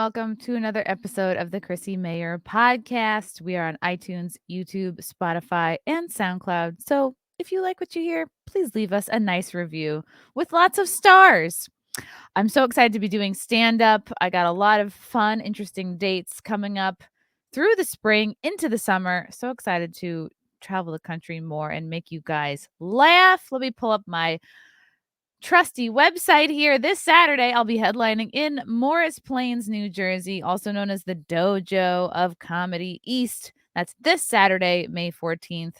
welcome to another episode of the Chrissie Mayr Podcast. We are on iTunes, YouTube, Spotify, and SoundCloud. So if you like what you hear, please leave us a nice review with lots of stars. I'm so excited to be doing stand-up. I got a lot of fun, interesting dates coming up through the spring into the summer. So excited to travel the country more and make you guys laugh. Let me pull up my trusty website here. This Saturday, I'll be headlining in Morris Plains, New Jersey, also known as the Dojo of Comedy East. That's this Saturday, May 14th.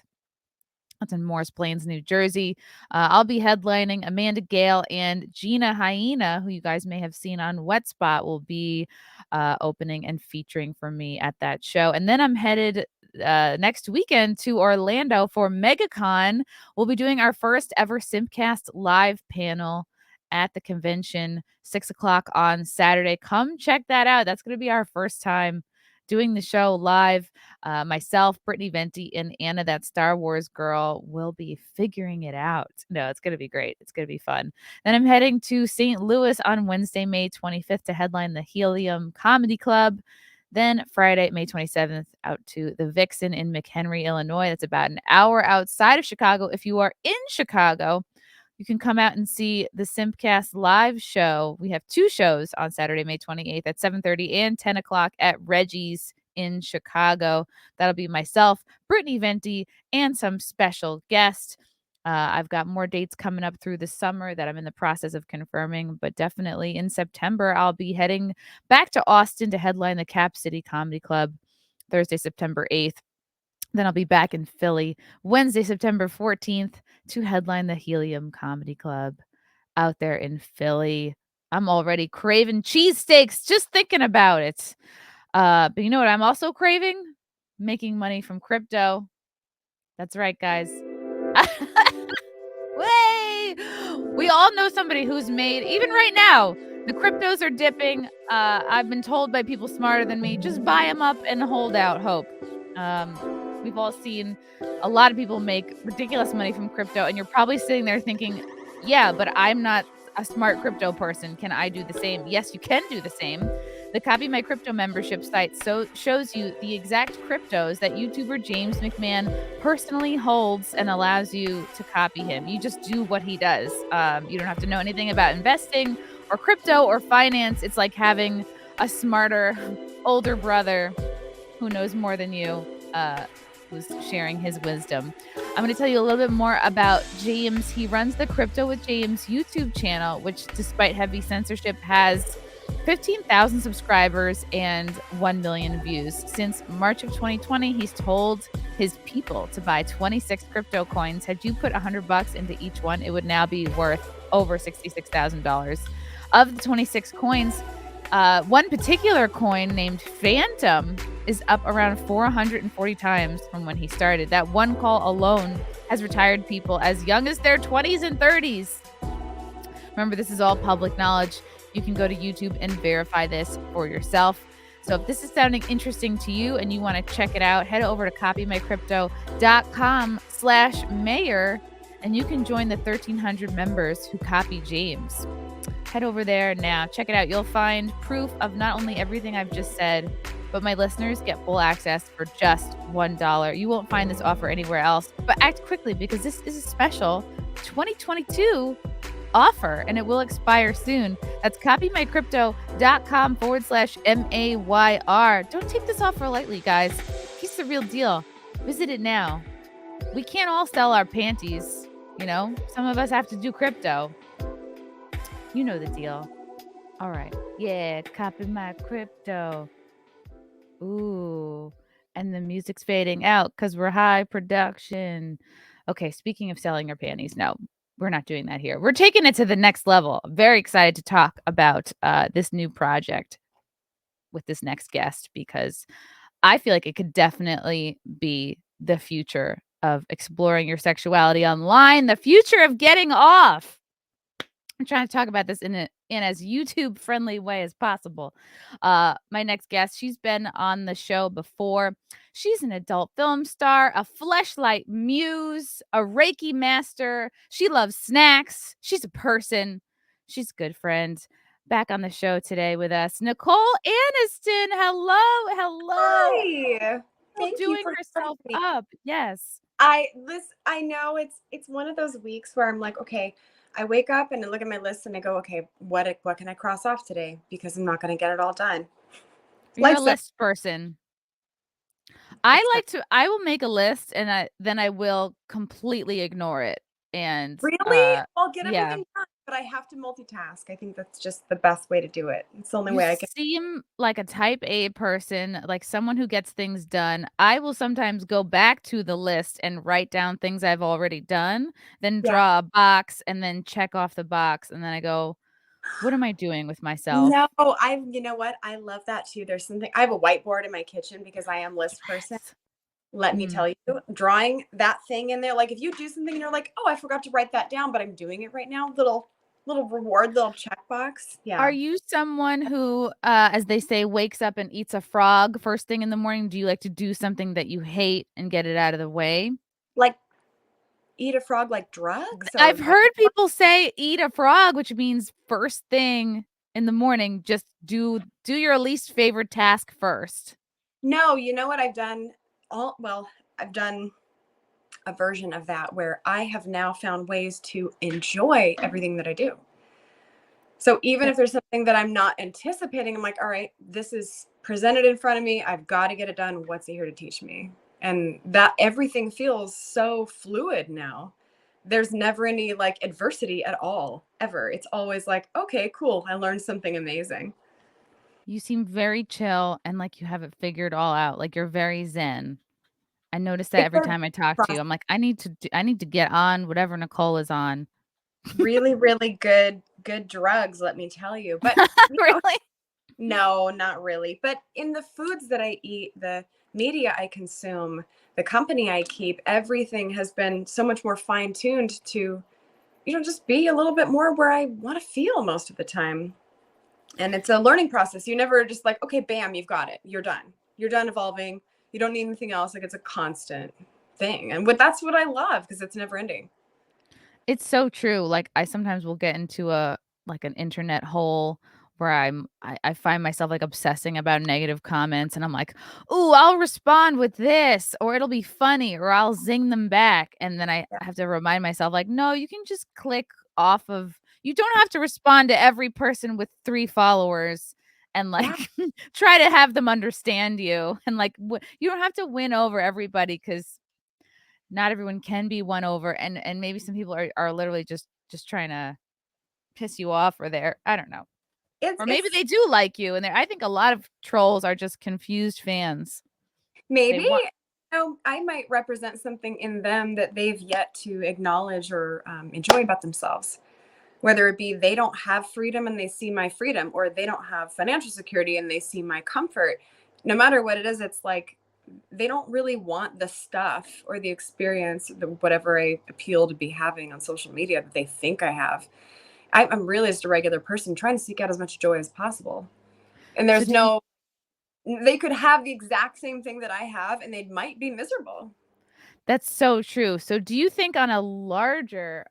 That's in Morris Plains, New Jersey. I'll be headlining. Amanda Gale and Gina Hyena, who you guys may have seen on Wet Spot, will be opening and featuring for me at that show. And then I'm headed next weekend to Orlando for MegaCon. We'll be doing our first ever SimpCast live panel at the convention, 6:00 on Saturday. Come check that out. That's going to be our first time doing the show live. Myself, Brittany Venti, and Anna, that Star Wars girl, will be figuring it out. No, it's going to be great. It's going to be fun. Then I'm heading to St. Louis on Wednesday, May 25th to headline the Helium Comedy Club. Then Friday, May 27th, out to the Vixen in McHenry, Illinois. That's about an hour outside of Chicago. If you are in Chicago, you can come out and see the SimpCast live show. We have two shows on Saturday, May 28th at 7:30 and 10 o'clock at Reggie's in Chicago. That'll be myself, Brittany Venti, and some special guests. I've got more dates coming up through the summer that I'm in the process of confirming, but definitely in September, I'll be heading back to Austin to headline the Cap City Comedy Club Thursday, September 8th. Then I'll be back in Philly Wednesday, September 14th to headline the Helium Comedy Club out there in Philly. I'm already craving cheesesteaks just thinking about it. But you know what I'm also craving? Making money from crypto. That's right, guys. Way! We all know somebody who's made, even right now, the cryptos are dipping. I've been told by people smarter than me, just buy them up and hold out hope. We've all seen a lot of people make ridiculous money from crypto, and you're probably sitting there thinking, yeah, but I'm not a smart crypto person. Can I do the same? Yes, you can do the same. The Copy My Crypto membership site shows you the exact cryptos that YouTuber James McMahon personally holds and allows you to copy him. You just do what he does. You don't have to know anything about investing or crypto or finance. It's like having a smarter older brother who knows more than you, who's sharing his wisdom. I'm going to tell you a little bit more about James. He runs the Crypto with James YouTube channel, which, despite heavy censorship, has 15,000 subscribers and 1 million views. Since March of 2020, he's told his people to buy 26 crypto coins. Had you put $100 into each one, it would now be worth over $66,000. Of the 26 coins, one particular coin named Phantom is up around 440 times from when he started. That one call alone has retired people as young as their 20s and 30s. Remember, this is all public knowledge. You can go to YouTube and verify this for yourself. So if this is sounding interesting to you and you want to check it out, head over to copymycrypto.com/mayor and you can join the 1,300 members who copy James. Head over there now. Check it out. You'll find proof of not only everything I've just said, but my listeners get full access for just $1. You won't find this offer anywhere else, but act quickly because this is a special 2022 offer and it will expire soon. That's copymycrypto.com/MAYR. Don't take this offer lightly, guys. He's the real deal. Visit it now. We can't all sell our panties, you know? Some of us have to do crypto. You know the deal. All right. Yeah, copy my crypto. Ooh. And the music's fading out because we're high production. Okay, speaking of selling your panties, no, we're not doing that here. We're taking it to the next level. Very excited to talk about this new project with this next guest because I feel like it could definitely be the future of exploring your sexuality online, the future of getting off. I'm trying to talk about this in as YouTube friendly way as possible. My next guest, she's been on the show before. She's an adult film star, a fleshlight muse, a Reiki master. She loves snacks. She's a person. She's a good friend. back on the show today with us, Nicole Aniston. Hello. Hi. Thank you Doing for having herself me. up. Yes. I know it's one of those weeks where I'm like, okay, I wake up and I look at my list and I go, okay, what can I cross off today? Because I'm not going to get it all done. You're a Life's so list person. it's I will make a list and then I will completely ignore it. And really, I'll get yeah. everything done, but I have to multitask. I think that's just the best way to do it. It's the only You way I can. seem like a type A person, like someone who gets things done. I will sometimes go back to the list and write down things I've already done, then Yeah. draw a box and then check off the box. And then I go, what am I doing with No, myself? you know what? I love that too. There's something, I have a whiteboard in my kitchen because I am list person. Yes. Let me Mm. tell you, drawing that thing in there, like if you do something and you're like, oh, I forgot to write that down, but I'm doing it right now, little reward, little checkbox. Are Yeah. you someone who, as they say, wakes up and eats a frog first thing in the morning? Do you like to do something that you hate and get it out of the way? Like eat a frog like drugs or I've what? heard people say eat a frog, which means first thing in the morning, just do your least favorite task first. No, you know what I've done? I've done a version of that where I have now found ways to enjoy everything that I do. So even That if there's something that I'm not anticipating, I'm like, all right, this is presented in front of me. I've got to get it done. What's it here to teach me? And that everything feels so fluid now. There's never any like adversity at all, ever. It's always like, okay, cool. I learned something amazing. you seem very chill and like you have it figured all out, like you're very zen. I notice that It's every a time I talk to you. process. I'm like, I need to get on whatever Nicole is on. Really, really good drugs, let me tell you. But you know, Really? no, not really. But in the foods that I eat, the media I consume, the company I keep, everything has been so much more fine tuned to, just be a little bit more where I want to feel most of the time. And it's a learning process. You never just like, okay, bam, you've got it. You're done. You're done evolving. You don't need anything else. Like it's a constant thing. And that's what I love because it's never ending. It's so true. Like I sometimes will get into an internet hole where I find myself like obsessing about negative comments and I'm like, "Ooh, I'll respond with this or it'll be funny or I'll zing them back." And then I Yeah. have to remind myself like, "No, you can just click off of you don't have to respond to every person with 3 followers and Yeah. like try to have them understand you and like you don't have to win over everybody cuz not everyone can be won over and maybe some people are literally just trying to piss you off or they're I don't know. Or maybe It's they do like you and I think a lot of trolls are just confused fans. They maybe, want I might represent something in them that they've yet to acknowledge or enjoy about themselves. Whether it be they don't have freedom and they see my freedom, or they don't have financial security and they see my comfort. No matter what it is, it's like they don't really want the stuff or the experience, whatever I appeal to be having on social media that they think I have. I'm really just a regular person trying to seek out as much joy as possible. And so there's do you no, they could have the exact same thing that I have and they might be miserable. that's so true. So do you think on a larger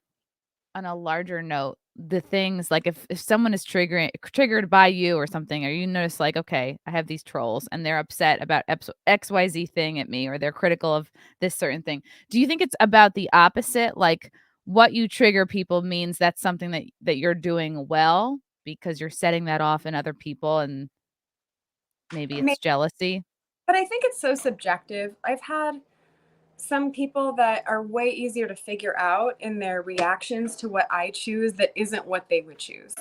note, the things like if someone is triggered by you or something, or you notice like, okay, I have these trolls and they're upset about XYZ thing at me, or they're critical of this certain thing. Do you think it's about the opposite? Like what you trigger people means that's something that you're doing well because you're setting that off in other people and maybe it's jealousy. But I think it's so subjective. I've had some people that are way easier to figure out in their reactions to what I choose that isn't what they would choose.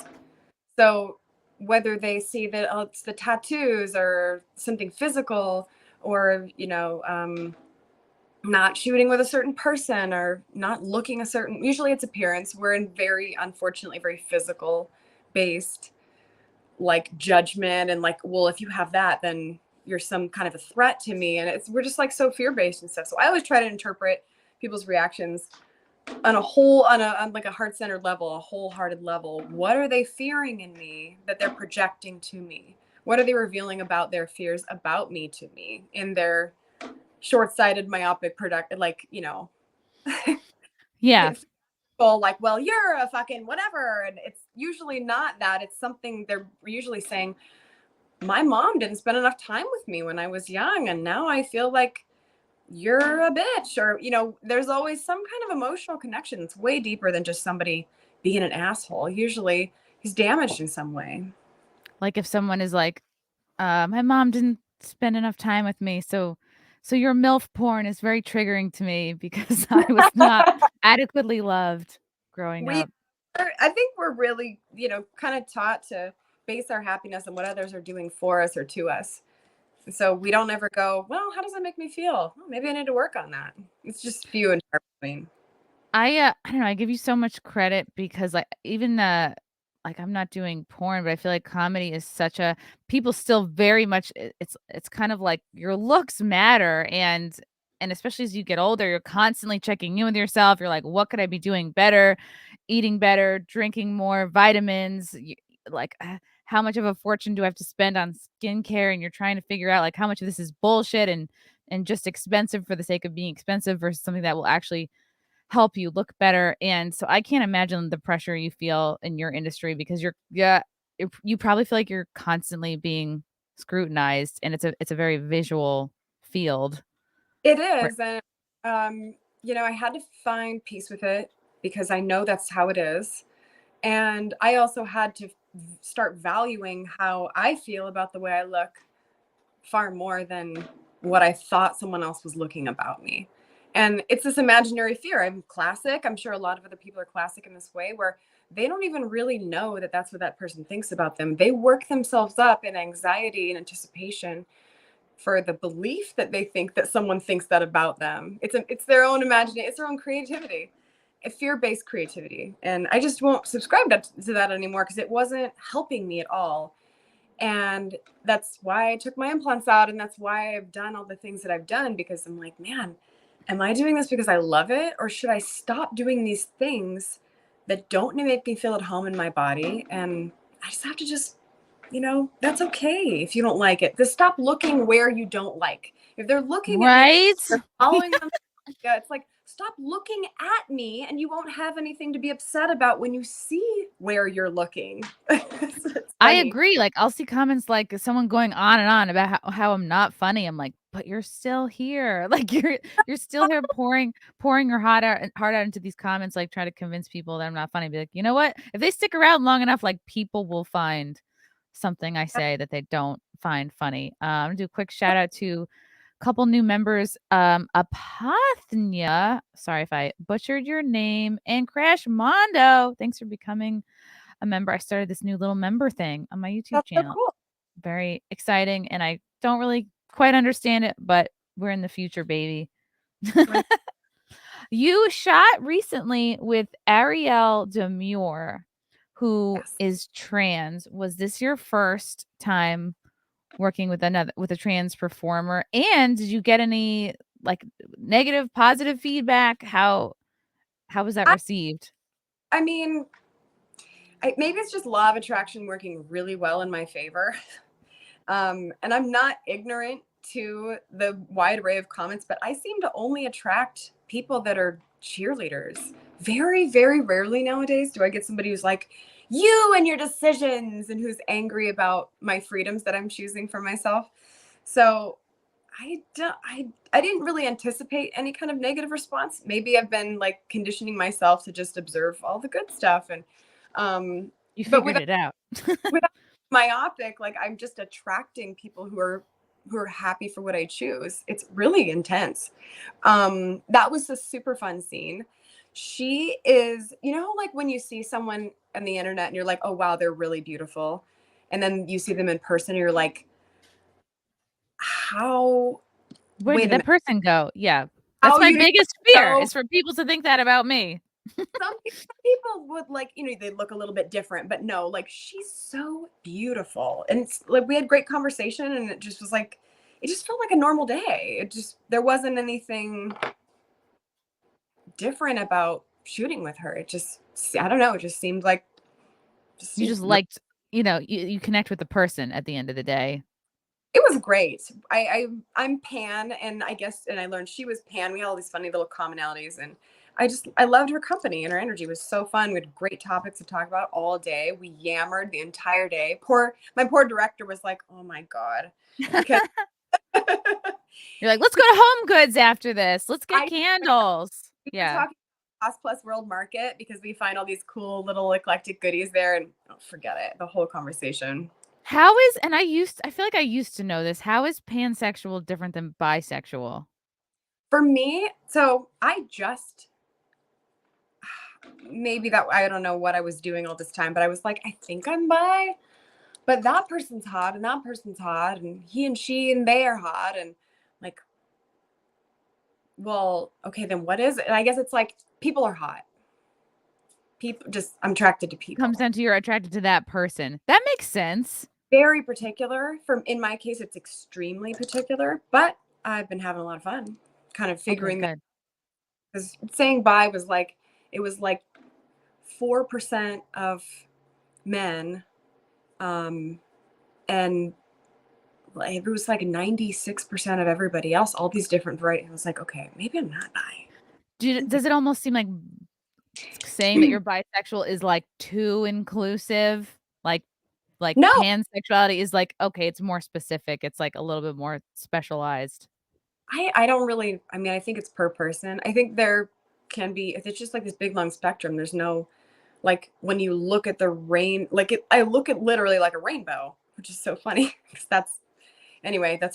So whether they see that, oh, it's the tattoos or something physical, or not shooting with a certain person or not looking a certain, usually it's appearance. We're in very, unfortunately, very physical based like judgment and like, well, if you have that, then you're some kind of a threat to me. And we're just like so fear based and stuff. So I always try to interpret people's reactions on like a heart centered level, a wholehearted level. What are they fearing in me that they're projecting to me? What are they revealing about their fears about me to me in their short sighted, myopic, product, like, Yeah. like, well, you're a fucking whatever. And it's usually not that. It's something they're usually saying, my mom didn't spend enough time with me when I was young, and now I feel like you're a bitch. Or, there's always some kind of emotional connection. It's way deeper than just somebody being an asshole. Usually he's damaged in some way. Like if someone is like, my mom didn't spend enough time with me, so your MILF porn is very triggering to me because I was not adequately loved growing we up. I think we're really, kind of taught to base our happiness on what others are doing for us or to us. So we don't ever go, well, how does that make me feel? Well, maybe I need to work on that. It's just few and far between. I don't know, I give you so much credit because, like, even, like, I'm not doing porn, but I feel like comedy is such a people still very much it's kind of like your looks matter, and especially as you get older, you're constantly checking in with yourself. You're like, "What could I be doing better? Eating better, drinking more vitamins." Like, how much of a fortune do I have to spend on skincare? And you're trying to figure out, like, how much of this is bullshit and just expensive for the sake of being expensive versus something that will actually help you look better. And so I can't imagine the pressure you feel in your industry because you probably feel like you're constantly being scrutinized, and it's a very visual field. It Where is. And, I had to find peace with it because I know that's how it is. And I also had to start valuing how I feel about the way I look far more than what I thought someone else was looking about me. And it's this imaginary fear. I'm classic. I'm sure a lot of other people are classic in this way where they don't even really know that that's what that person thinks about them. They work themselves up in anxiety and anticipation for the belief that they think that someone thinks that about them. It's their own imagination. It's their own creativity, a fear-based creativity. And I just won't subscribe to that anymore because it wasn't helping me at all. And that's why I took my implants out. And that's why I've done all the things that I've done, because I'm like, man, am I doing this because I love it? Or should I stop doing these things that don't make me feel at home in my body? And I just have to that's okay if you don't like it. Just stop looking where you don't like. If they're looking at me, right? they're following them. Yeah, it's like, stop looking at me and you won't have anything to be upset about when you see where you're looking. It's I funny. agree. Like, I'll see comments like someone going on and on about how I'm not funny. I'm like, but you're still here. Like you're still here pouring your heart out into these comments, like trying to convince people that I'm not funny. Be like, you know what? If they stick around long enough, like people will find something I say that they don't find funny. I'm gonna do a quick shout out to a couple new members. Apothnia. Sorry if I butchered your name, and Crash Mondo. Thanks for becoming a member. I started this new little member thing on my YouTube That's so channel. cool. Very exciting. And I don't really quite understand it, but we're in the future, baby. Right. You shot recently with Ariel Demure, who Yes. is trans. Was this your first time working with a trans performer? And did you get any like negative, positive feedback? How was that I, received? I mean, maybe it's just law of attraction working really well in my favor. And I'm not ignorant to the wide array of comments, but I seem to only attract people that are cheerleaders. Very, very rarely nowadays do I get somebody who's like, you and your decisions, and who's angry about my freedoms that I'm choosing for myself. So I didn't really anticipate any kind of negative response. Maybe I've been like conditioning myself to just observe all the good stuff. And You but figured it out. without myopic, like I'm just attracting people who are happy for what I choose. It's really intense. That was a super fun scene. She is, like when you see someone on the internet and you're like, oh wow, they're really beautiful. And then you see them in person and you're like, how, Where wait did a that minute, person go? Yeah. That's how my you didn't biggest fear know. is for people to think that about me. Some people would like, they look a little bit different, but no, like she's so beautiful. And it's like we had great conversation and it just was like, it just felt like a normal day. There wasn't anything different about shooting with her. I don't know, it just seemed like, just You seemed just liked, you connect with the person at the end of the day. it was great. I'm pan, and I guess, and I learned she was pan. We had all these funny little commonalities, and I loved her company, and her energy was so fun. We had great topics to talk about all day. We yammered the entire day. My poor director was like, oh my God. Because You're like, let's go to Home Goods after this. Let's get I candles. we were Yeah. talking Cost Plus World Market because we find all these cool little eclectic goodies there, and forget it. The whole conversation. I feel like I used to know this. How is pansexual different than bisexual? For me, so I just maybe that I don't know what I was doing all this time, but I was like, I think I'm bi, but that person's hot and that person's hot and he and she and they are hot, and like, well, okay, then what is it? And I guess it's like people are hot. People just I'm attracted to people. Comes down to you're attracted to that person. That makes sense. Very particular. In my case, it's extremely particular, but I've been having a lot of fun kind of Okay, figuring that, good. because saying bi was like it was like 4% of men, and it was like 96% of everybody else, all these different varieties. I was like, okay, maybe I'm not bi. Does it almost seem like saying that you're bisexual is like too inclusive? Like No, pansexuality is like, okay, it's more specific. It's like a little bit more specialized. I don't really, I mean, I think it's per person. I think there can be, if it's just like this big long spectrum, there's no, like when you look at the I look at literally like a rainbow, which is so funny because that's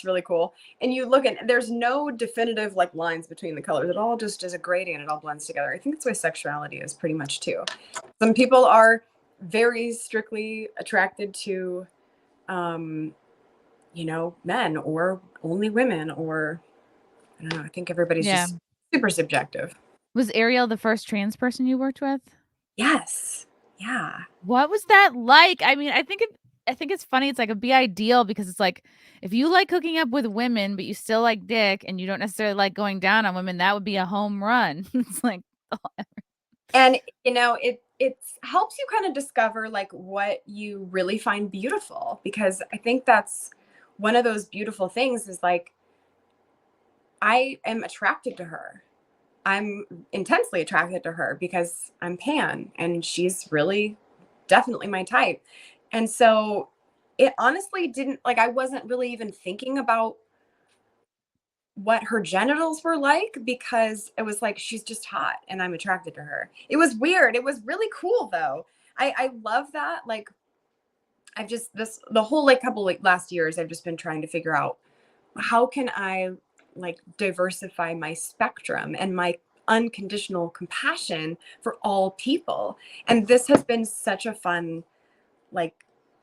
really cool. And you look at, there's no definitive like lines between the colors. It all just is a gradient. It all blends together. I think that's why sexuality is pretty much too. Some people are very strictly attracted to, men or only women, or I don't know. I think everybody's Yeah. just super subjective. Was Ariel the first trans person you worked with? Yes. Yeah. What was that like? I mean, I think it's funny. It's like a be ideal because it's like if you like hooking up with women, but you still like dick and you don't necessarily like going down on women, that would be a home run. It's like, And it helps you kind of discover like what you really find beautiful, because I think that's one of those beautiful things is like I am attracted to her. I'm intensely attracted to her because I'm pan and she's really definitely my type. And so it honestly didn't, like, I wasn't really even thinking about what her genitals were like, because it was like she's just hot and I'm attracted to her. It was weird. It was really cool though. I love that. Like I've just the whole like couple like last years I've just been trying to figure out how can I like diversify my spectrum and my unconditional compassion for all people. And this has been such a fun like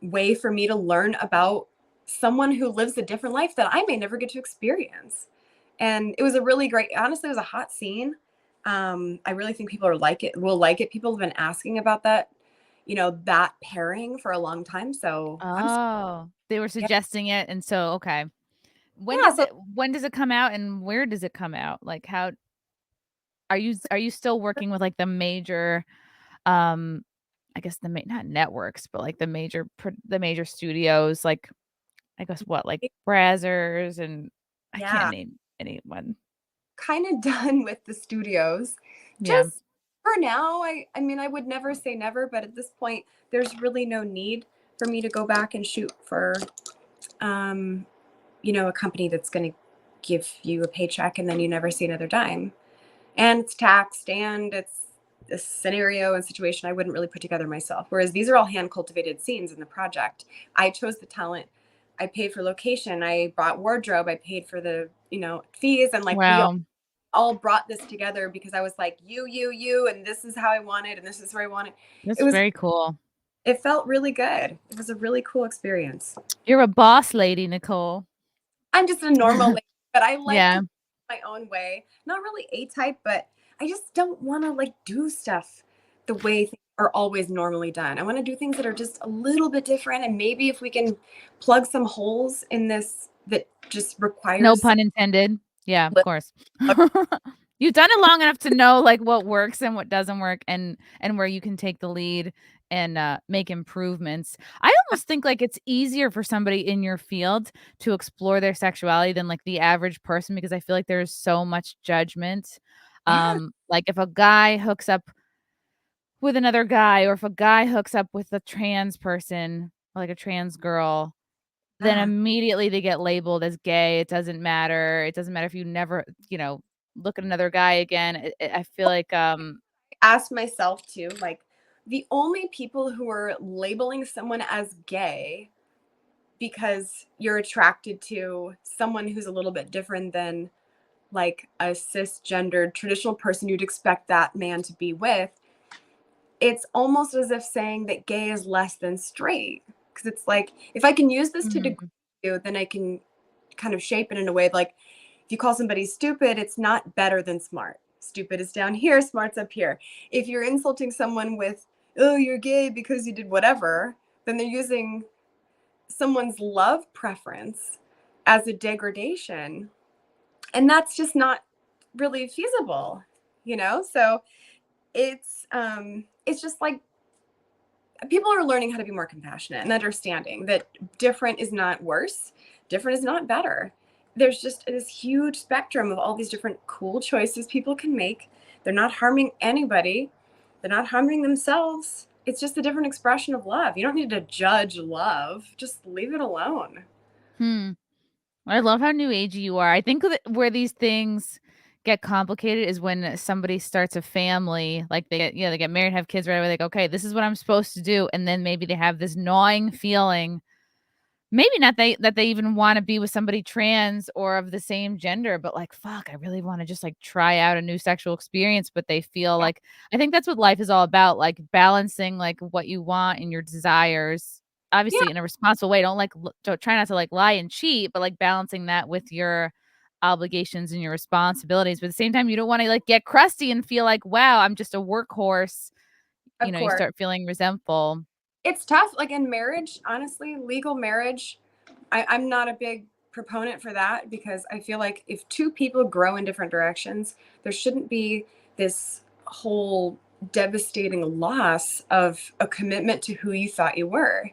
way for me to learn about someone who lives a different life that I may never get to experience. And it was a really great, honestly, it was a hot scene. I really think people will like it. People have been asking about that pairing for a long time. So they were yeah, suggesting it, and so okay. yeah. So When does it come out, and where does it come out? Like, how are you still working with like the major, um, I guess not networks, but like the major studios, like I guess what, like Brazzers, and I can't yeah, name anyone. kind of done with the studios. Yeah. Just for now, I mean, I would never say never, but at this point, there's really no need for me to go back and shoot for, a company that's going to give you a paycheck and then you never see another dime. And it's taxed and it's a scenario and situation I wouldn't really put together myself. Whereas these are all hand cultivated scenes in the project. I chose the talent. I paid for location. I bought wardrobe. I paid for the, fees. And like we Wow. all brought this together because I was like, you, and this is how I want it. And this is where I want it. That's very cool. It felt really good. It was a really cool experience. You're a boss lady, Nicole. I'm just a normal lady, but I like Yeah. to my own way. Not really A-type, but I just don't want to like do stuff the way things are always normally done. I want to do things that are just a little bit different, and maybe if we can plug some holes in this that just No requires some pun intended. Yeah, of li- course. You've done it long enough to know like what works and what doesn't work, and where you can take the lead and make improvements. I almost think like it's easier for somebody in your field to explore their sexuality than like the average person, because I feel like there's so much judgment. yeah, Like if a guy hooks up with another guy, or if a guy hooks up with a trans person, like a trans girl, then Ah, immediately they get labeled as gay. It doesn't matter. It doesn't matter if you never, look at another guy again. I feel like, asked myself too, like the only people who are labeling someone as gay because you're attracted to someone who's a little bit different than like a cisgendered traditional person you'd expect that man to be with, it's almost as if saying that gay is less than straight. Because it's like, if I can use this to degrade mhm, you, then I can kind of shape it in a way like, if you call somebody stupid, it's not better than smart. Stupid is down here, smart's up here. If you're insulting someone with, oh, you're gay because you did whatever, then they're using someone's love preference as a degradation. And that's just not really feasible, you know? So it's just like people are learning how to be more compassionate and understanding that different is not worse, different is not better. There's just this huge spectrum of all these different cool choices people can make. They're not harming anybody, they're not harming themselves. It's just a different expression of love. You don't need to judge love, just leave it alone. hmm. I love how new agey you are. I think that where these things get complicated is when somebody starts a family, like they get married, have kids right away. Like, okay, this is what I'm supposed to do, and then maybe they have this gnawing feeling. Maybe not that they even want to be with somebody trans or of the same gender, but like, fuck, I really want to just like try out a new sexual experience. But they feel Yeah, like, I think that's what life is all about, like balancing like what you want and your desires, yeah, obviously in a responsible way. Don't try not to like lie and cheat, but like balancing that with your obligations and your responsibilities. But at the same time, you don't want to like get crusty and feel like, wow, I'm just a workhorse. of You course. start feeling resentful. It's tough. Like in marriage, honestly, legal marriage, I'm not a big proponent for that because I feel like if two people grow in different directions, there shouldn't be this whole devastating loss of a commitment to who you thought you were.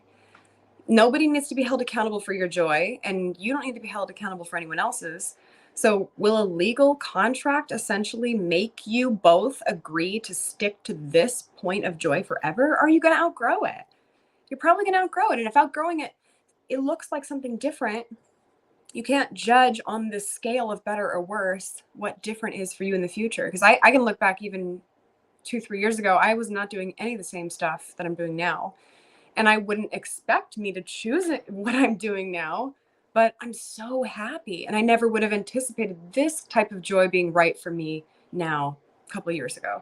Nobody needs to be held accountable for your joy, and you don't need to be held accountable for anyone else's. So, will a legal contract essentially make you both agree to stick to this point of joy forever? Or are you going to outgrow it? You're probably going to outgrow it. And if outgrowing it, it looks like something different, you can't judge on the scale of better or worse what different is for you in the future. Because I can look back even 2, 3 years ago, I was not doing any of the same stuff that I'm doing now. And I wouldn't expect me to choose it, what I'm doing now, but I'm so happy. And I never would have anticipated this type of joy being right for me now, a couple of years ago.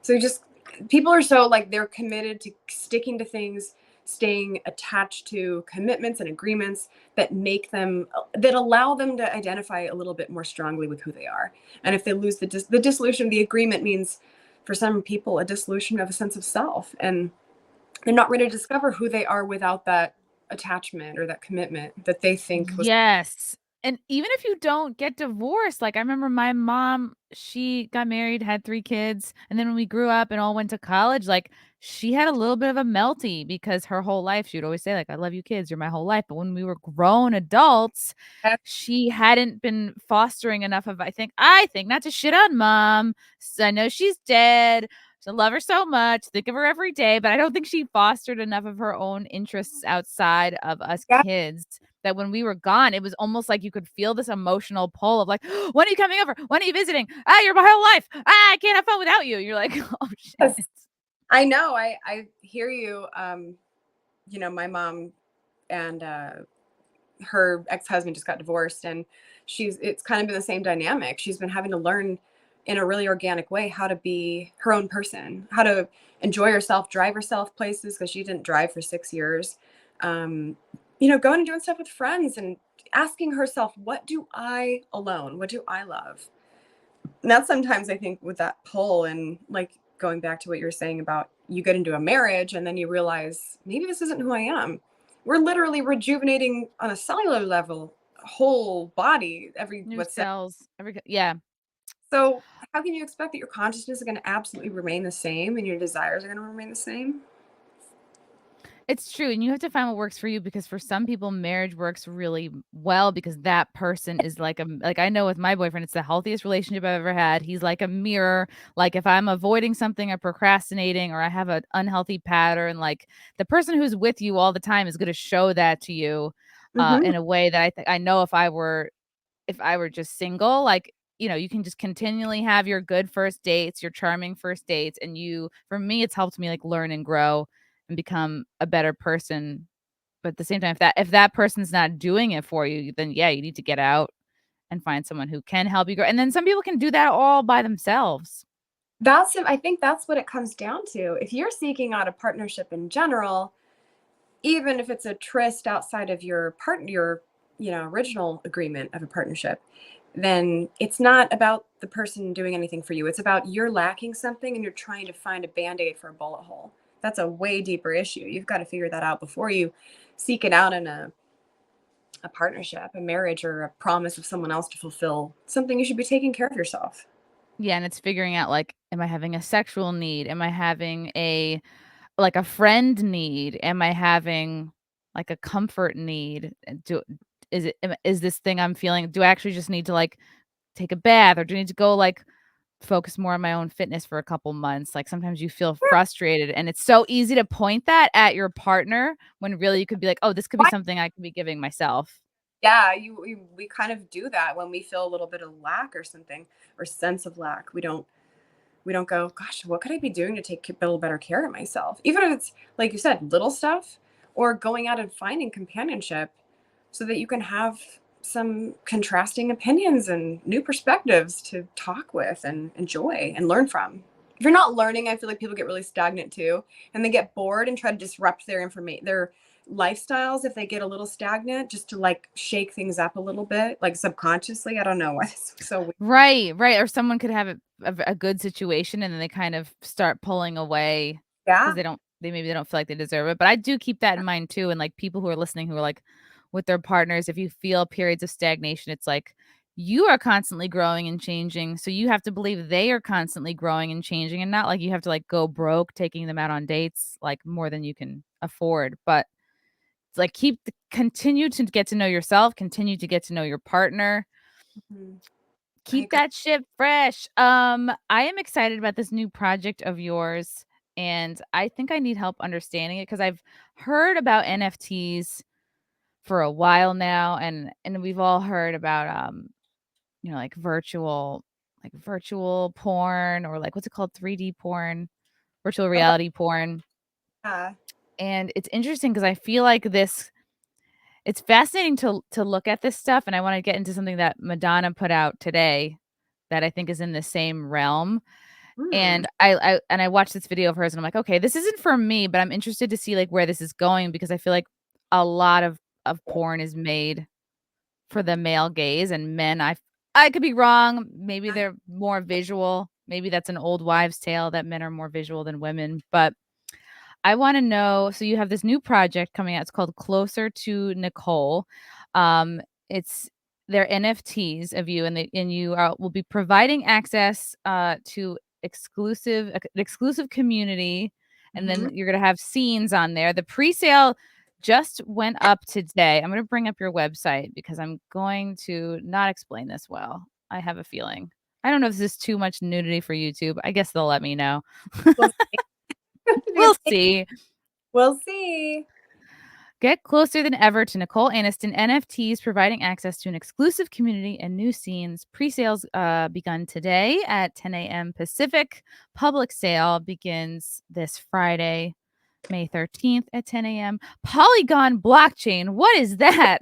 So just people are so like they're committed to sticking to things, staying attached to commitments and agreements that make them that allow them to identify a little bit more strongly with who they are. And if they lose the dissolution of the agreement means for some people a dissolution of a sense of self, and they're not ready to discover who they are without that attachment or that commitment that they think was. Yes. And even if you don't get divorced, like I remember my mom, she got married, had 3 kids, and then when we grew up and all went to college, like she had a little bit of a melty because her whole life she would always say like, "I love you kids, you're my whole life." But when we were grown adults, she hadn't been fostering enough of I think not to shit on mom. I know she's dead. I love her so much, think of her every day, but I don't think she fostered enough of her own interests outside of us Yeah, kids that when we were gone, it was almost like you could feel this emotional pull of like, "When are you coming over? When are you visiting? Ah, you're my whole life. Ah, I can't have fun without you." You're like, "Oh yes. shit." I know. I hear you. My mom and her ex-husband just got divorced, and it's kind of been the same dynamic. She's been having to learn in a really organic way how to be her own person, how to enjoy herself, drive herself places because she didn't drive for 6 years. um, Going and doing stuff with friends and asking herself, what do I alone, what do I love? And that's sometimes I think with that pull, and like going back to what you're saying about you get into a marriage and then you realize maybe this isn't who I am. We're literally rejuvenating on a cellular level, whole body every New what's that? cells, yeah. So how can you expect that your consciousness is going to absolutely remain the same and your desires are going to remain the same? It's true, and you have to find what works for you because for some people, marriage works really well because that person is like I know with my boyfriend, it's the healthiest relationship I've ever had. He's like a mirror. Like if I'm avoiding something or procrastinating or I have an unhealthy pattern, like the person who's with you all the time is going to show that to you Hmm. in a way that I know if I were just single, like, you can just continually have your good first dates, your charming first dates, and for me, it's helped me like learn and grow and become a better person. But at the same time, if that person's not doing it for you, then yeah, you need to get out and find someone who can help you grow. And then some people can do that all by themselves. I think that's what it comes down to. If you're seeking out a partnership in general, even if it's a tryst outside of your original agreement of a partnership, then it's not about the person doing anything for you. It's about you're lacking something and you're trying to find a band-aid for a bullet hole. That's a way deeper issue. You've got to figure that out before you seek it out in a partnership, a marriage, or a promise of someone else to fulfill something. You should be taking care of yourself. Yeah, and it's figuring out like, am I having a sexual need? Am I having a friend need? Am I having like a comfort need? Is this thing I'm feeling? Do I actually just need to like take a bath, or do I need to go like focus more on my own fitness for a couple months? Like sometimes you feel frustrated, and it's so easy to point that at your partner when really you could be like, oh, this could be Why? something I could be giving myself. Yeah, we kind of do that when we feel a little bit of lack or something, or sense of lack. We don't go, gosh, what could I be doing to take build better care of myself? Even if it's like you said, little stuff, or going out and finding companionship so that you can have some contrasting opinions and new perspectives to talk with and enjoy and learn from. If you're not learning, I feel like people get really stagnant too, and they get bored and try to disrupt their lifestyles if they get a little stagnant, just to like shake things up a little bit, like subconsciously. I don't know why it's so weird. Right, right. Or someone could have a good situation and then they kind of start pulling away because Yeah. they maybe they don't feel like they deserve it. But I do keep that in mind too. And like people who are listening who are like with their partners, if you feel periods of stagnation, it's like you are constantly growing and changing. So you have to believe they are constantly growing and changing, and not like you have to like go broke taking them out on dates like more than you can afford. But it's like continue to get to know yourself, continue to get to know your partner. Mhm. I Keep agree. that ship fresh. I am excited about this new project of yours, and I think I need help understanding it because I've heard about NFTs for a while now, and we've all heard about like virtual porn, or like what's it called, 3D porn, virtual Oh, reality porn. yeah. And it's interesting because I feel like it's fascinating to look at this stuff, and I want to get into something that Madonna put out today that I think is in the same realm. Hmm. And I watched this video of hers and I'm like, "Okay, this isn't for me, but I'm interested to see like where this is going because I feel like a lot of porn is made for the male gaze, and men I could be wrong. Maybe they're more visual. Maybe that's an old wives' tale that men are more visual than women, but I want to know. So you have this new project coming out. It's called Closer to Nicole. It's They're NFTs of you, and you will be providing access to an exclusive community, and Hmm. then you're gonna have scenes on there. The pre-sale just went up today. I'm gonna bring up your website because I'm going to not explain this well. I have a feeling. I don't know if this is too much nudity for YouTube. I guess they'll let me know. We'll see. We'll see. We'll see. Get closer than ever to Nicole Aniston NFTs, providing access to an exclusive community and new scenes. Pre-sales begun today at 10 a.m. Pacific. Public sale begins this Friday, May 13th at 10 a.m. Polygon blockchain. What is that?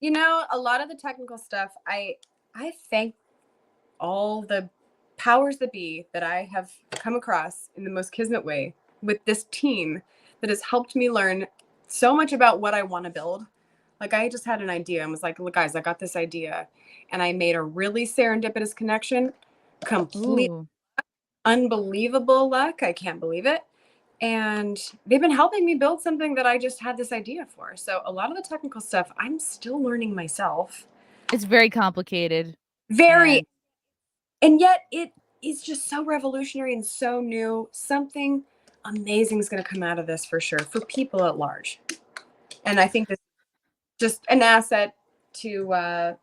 A lot of the technical stuff, I thank all the powers that be that I have come across in the most kismet way with this team that has helped me learn so much about what I want to build. Like I just had an idea and was like, look, guys, I got this idea. And I made a really serendipitous connection, complete Ooh, unbelievable luck. I can't believe it. And they've been helping me build something that I just had this idea for. So a lot of the technical stuff I'm still learning myself. it's very complicated. Very. And And yet it is just so revolutionary and so new. Something amazing is going to come out of this for sure for people at large. And I think this is just an asset to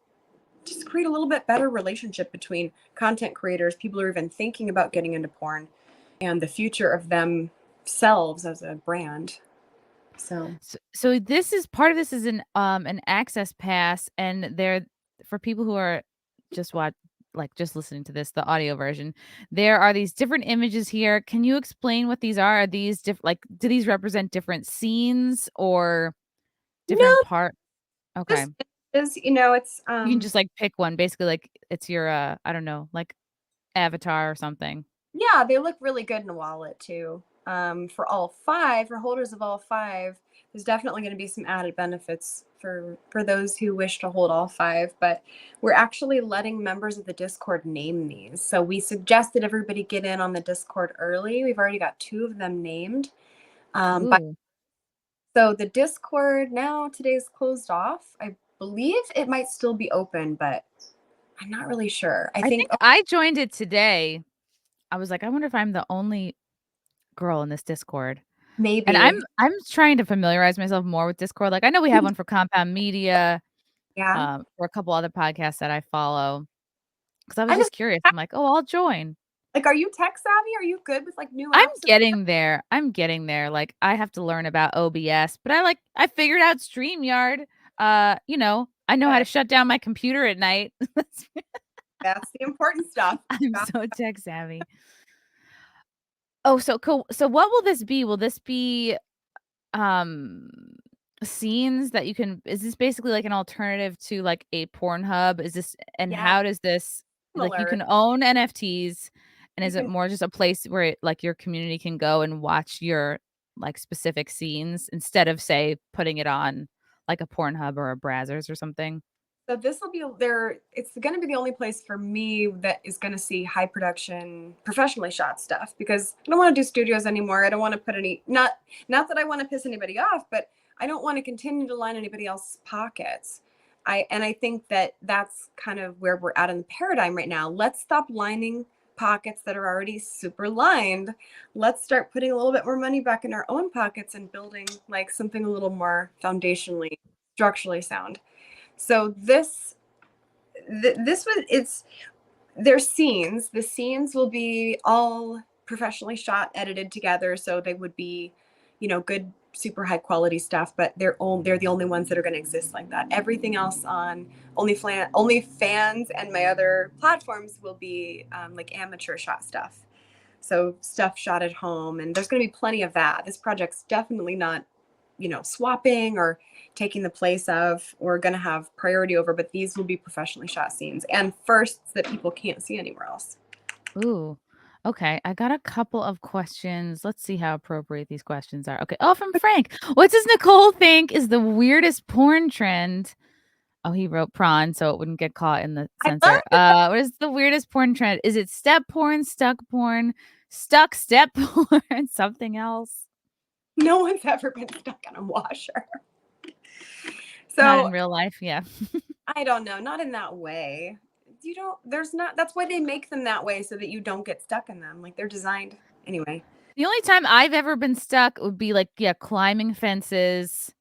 just create a little bit better relationship between content creators, people who are even thinking about getting into porn, and the future of themselves as a brand. So this is part of this is an access pass, and they're for people who are just just listening to this, the audio version. There are these different images here. Can you explain what these are? Are these do these represent different scenes or different No, part? Okay. this is, you know, it's You can just like pick one, basically like it's your I don't know, like avatar or something. yeah, they look really good in a wallet too. For all five, for holders of all five, there's definitely going to be some added benefits for those who wish to hold all five. But we're actually letting members of the Discord name these. So we suggested everybody get in on the Discord early. We've already got 2 of them named. But Ooh. so the Discord now today's closed off. I believe it might still be open, but I'm not really sure. I I think think I joined it today. I was like, I wonder if I'm the only girl in this Discord. And maybe. I'm trying to familiarize myself more with Discord. Like, I know we have one for Compound Media, Yeah. for a couple other podcasts that I follow. Because I was I'm just curious. I'm like, "Oh, I'll join." like, are you tech savvy? Are you good with like new I'm apps? getting there. I'm getting there. Like, I have to learn about OBS, but I figured out StreamYard. I know how to Good. shut down my computer at night. That's the important stuff. I'm so tech savvy. Oh, so cool. So what will this be? Will this be um scenes that you can is this basically like an alternative to like a Pornhub? Is this and Yeah, how does this like you similar. can own NFTs and You is it can more just a place where like your community can go and watch your like specific scenes instead of say putting it on like a Pornhub or a Brazzers or something? so this will be there. It's going to be the only place for me that is going to see high production, professionally shot stuff because I don't want to do studios anymore. I don't want to put any not that I want to piss anybody off, but I don't want to continue to line anybody else's pockets. I think that that's kind of where we're at in the paradigm right now. Let's stop lining pockets that are already super lined. Let's start putting a little bit more money back in our own pockets and building like something a little more foundationally, structurally sound. So this was it's there's scenes. The scenes will be all professionally shot, edited together, so they would be, good, super high quality stuff. But they're the only ones that are going to exist like that. Everything else on OnlyFans and my other platforms will be like amateur shot stuff. So stuff shot at home, and there's going to be plenty of that. This project's definitely not swapping or taking the place of or going to have priority over, but these will be professionally shot scenes and firsts that people can't see anywhere else. Ooh. Okay, I got a couple of questions. Let's see how appropriate these questions are. Okay. Oh, from Frank. What does Nicole think is the weirdest porn trend? Oh, he wrote prawn so it wouldn't get caught in the I love censor. it. What is the weirdest porn trend? Is it step porn, stuck step porn, something else? No one's ever been stuck on a washer. Not So in real life, yeah. I don't know, not in that way. There's not, that's why they make them that way so that you don't get stuck in them. Like they're designed anyway. The only time I've ever been stuck would be like, yeah, climbing fences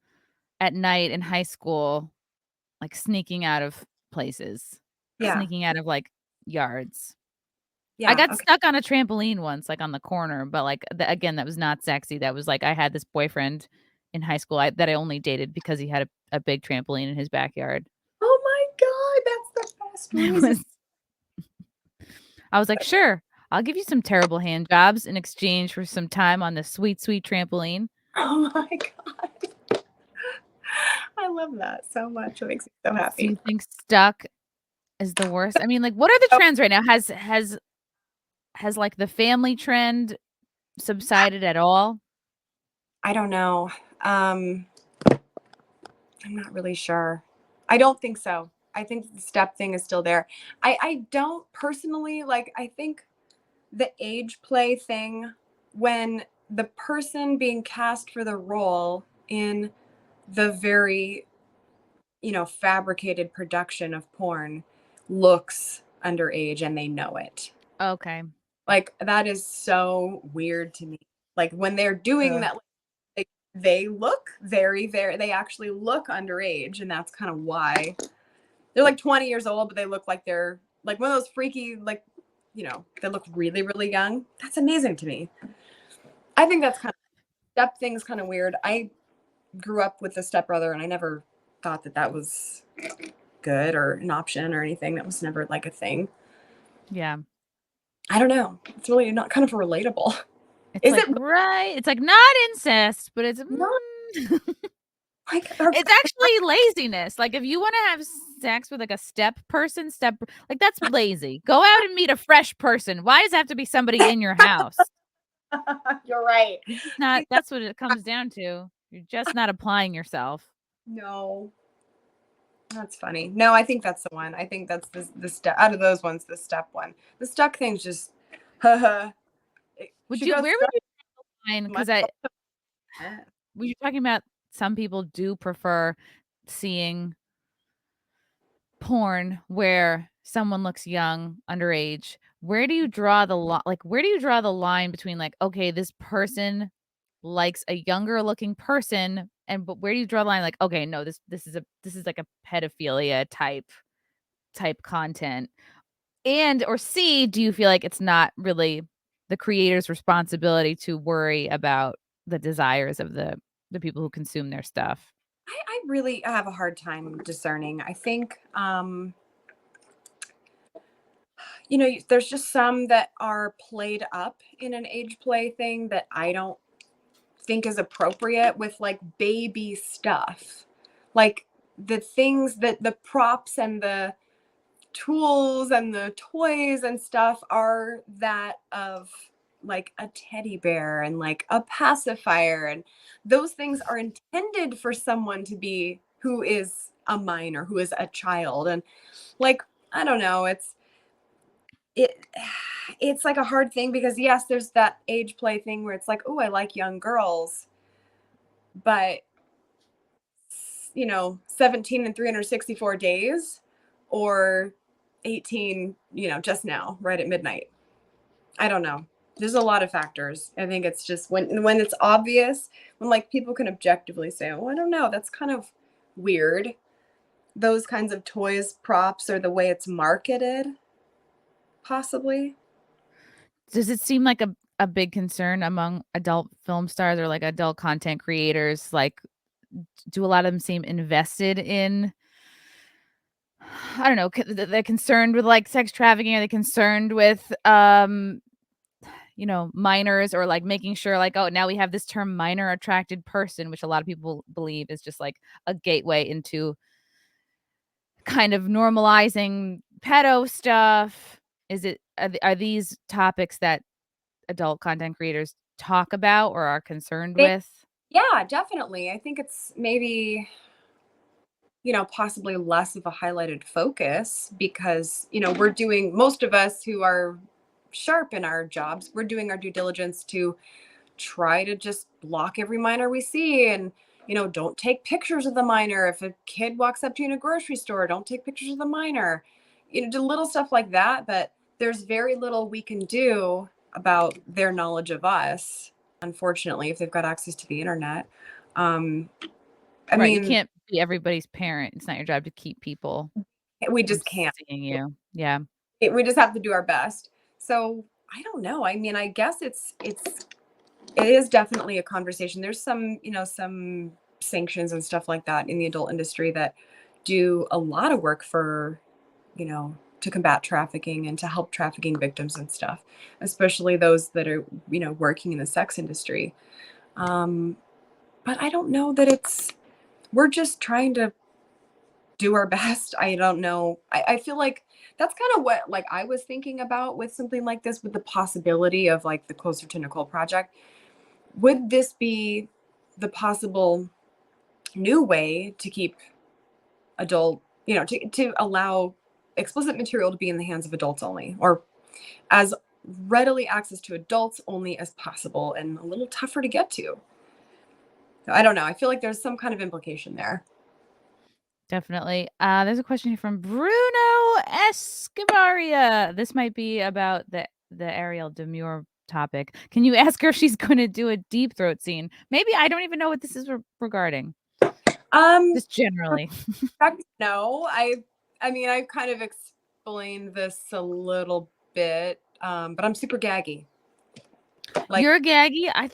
at night in high school, like sneaking out of places, Yeah. sneaking out of like yards. I Yeah. got Okay. stuck on a trampoline once, like, on the corner, but, like, again, that was not sexy. That was, like, I had this boyfriend in high school that I only dated because he had a big trampoline in his backyard. Oh my God. That's the best It reason. was I was like, "Sure, I'll give you some terrible hand jobs in exchange for some time on this sweet, sweet trampoline." Oh my God. I love that so much. It makes me so Do you happy. think stuck is the worst? I mean, like, what are the So trends right now? Has, like, the family trend subsided at all? I don't know. Um, I'm not really sure. I don't think so. I think the step thing is still there. I don't personally like, I think the age play thing, when the person being cast for the role in the very, fabricated production of porn looks underage and they know it. Okay. Like that is so weird to me. Like when they're doing that, like, they look they actually look underage, and that's kind of why they're like 20 years old, but they look like they're like one of those freaky, like, they look really, really young. That's amazing to me. I think that's kind of step thing's kind of weird. I grew up with a stepbrother, and I never thought that that was good or an option or anything. That was never like a thing. Yeah. I don't know. It's really not kind of relatable. It's Is like, it right? It's like not incest, but it's not like it's actually laziness. Like if you want to have sex with like a step person, like that's lazy. Go out and meet a fresh person. Why does it have to be somebody in your house? You're right. Not that's what it comes down to. You're just not applying yourself. No, that's funny. No, I think that's the one. I think that's the step out of those ones, the step one. The stuck thing's just, haha. Would She you goes where would stuck. you find because we were talking about some people do prefer seeing porn where someone looks young, underage. Where do you draw the line? Like, where do you draw the line between like, okay, this person likes a younger looking person, but where do you draw the line? Like, okay, no, this is like a pedophilia type content, and or C, do you feel like it's not really the creator's responsibility to worry about the desires of the people who consume their stuff? I really have a hard time discerning. I think, there's just some that are played up in an age play thing that I don't think is appropriate with like baby stuff. Like the things that the props and the tools and the toys and stuff are that of like a teddy bear and like a pacifier, and those things are intended for someone to be who is a minor, who is a child. And like, I don't know, it it's like a hard thing because yes, there's that age play thing where it's like, oh, I like young girls, but 17 and 364 days, or 18, just now, right at midnight. I don't know. There's a lot of factors. I think it's just when it's obvious, when like people can objectively say, oh, I don't know, that's kind of weird. Those kinds of toys, props, or the way it's marketed, possibly. Does it seem like a big concern among adult film stars or like adult content creators? Like, do a lot of them seem invested in I don't know, they're concerned with like sex trafficking? Are they concerned with minors, or like making sure like, oh, now we have this term minor attracted person, which a lot of people believe is just like a gateway into kind of normalizing pedo stuff? Are these topics that adult content creators talk about or are concerned They, with? yeah, definitely. I think it's maybe, possibly less of a highlighted focus because, we're doing, most of us who are sharp in our jobs, we're doing our due diligence to try to just block every minor we see, and don't take pictures of the minor. If a kid walks up to you in a grocery store, don't take pictures of the minor. Do little stuff like that, but there's very little we can do about their knowledge of us, unfortunately, if they've got access to the internet. I Right, you mean, can't be everybody's parent. It's not your job to keep people we from just can't. seeing you. Yeah. We just have to do our best. So I don't know. I mean, I guess it is definitely a conversation. There's some sanctions and stuff like that in the adult industry that do a lot of work for, to combat trafficking and to help trafficking victims and stuff, especially those that are, working in the sex industry. But I don't know that we're just trying to do our best. I don't know. I feel like that's kind of what like I was thinking about with something like this, with the possibility of like the Closer to Nicole project. Would this be the possible new way to keep adult, to allow explicit material to be in the hands of adults only, or as readily access to adults only as possible, and a little tougher to get to? I don't know. I feel like there's some kind of implication there. Definitely. There's a question here from Bruno Escobaria. This might be about the Ariel Demure topic. Can you ask her if she's going to do a deep throat scene? Maybe I don't even know what this is regarding. Just generally. No, I mean, I've kind of explained this a little bit, but I'm super gaggy. Like, You're gaggy? I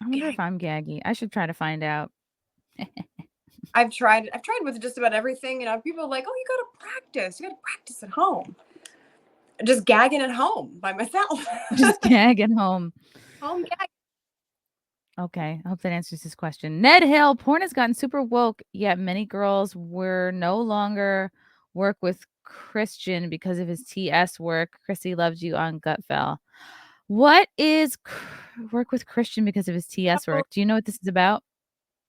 wonder gag. if I'm gaggy. I should try to find out. I've tried with just about everything. People are like, oh, you gotta practice at home. Just gagging at home by myself. Just gag at home. Home gag. Okay, I hope that answers his question. Ned Hill, porn has gotten super woke, yet many girls were no longer work with Christian because of his TS work. Chrissy loves you on Gutfell. What is work with Christian because of his TS work? Do you know what this is about?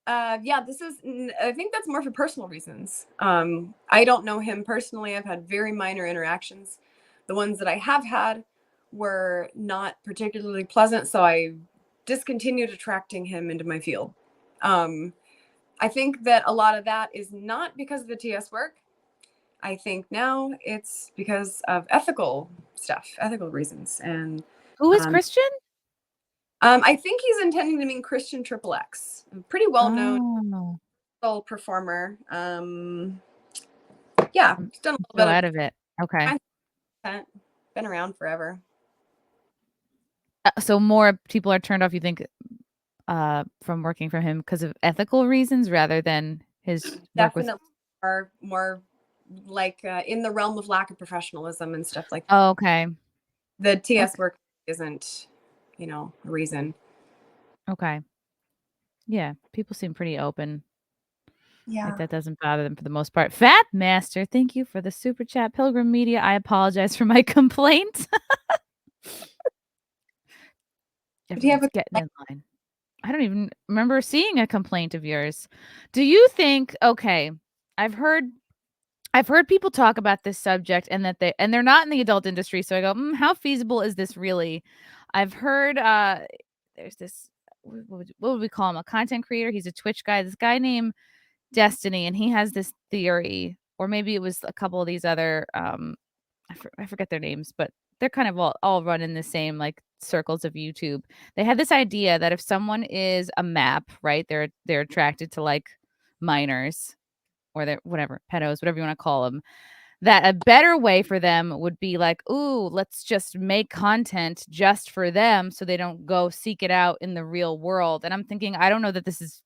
Yeah, I think that's more for personal reasons. I don't know him personally. I've had very minor interactions. The ones that I have had were not particularly pleasant, so I discontinued attracting him into my field. I think that a lot of that is not because of the TS work. I think now it's because of ethical stuff, ethical reasons. And Who is um, Christian? I think he's intending to mean Christian Triple X, pretty well known Oh, performer. Yeah, I'm he's done a so little bit out of of it. Okay. content, been around forever. So more people are turned off, you think, from working for him because of ethical reasons rather than his work with. Definitely more like in the realm of lack of professionalism and stuff like that. Oh, okay. The TS Okay. work isn't, a reason. Okay. Yeah, people seem pretty open. Like, Yeah. that doesn't bother them for the most part. Fat Master, thank you for the super chat. Pilgrim Media, I apologize for my complaint. Did you have Everyone's a getting in line. I don't even remember seeing a complaint of yours. Do you think, okay, I've heard people talk about this subject and that they're not in the adult industry, so I go, how feasible is this really? I've heard there's this, what would we call him? A content creator. He's a Twitch guy. This guy named Destiny, and he has this theory, or maybe it was a couple of these other I forget their names, but they're kind of all run in the same like circles of YouTube. They had this idea that if someone is a map, right? They're attracted to like minors or they're whatever, pedos, whatever you want to call them. That a better way for them would be like, ooh, let's just make content just for them so they don't go seek it out in the real world. And I'm thinking, I don't know that this is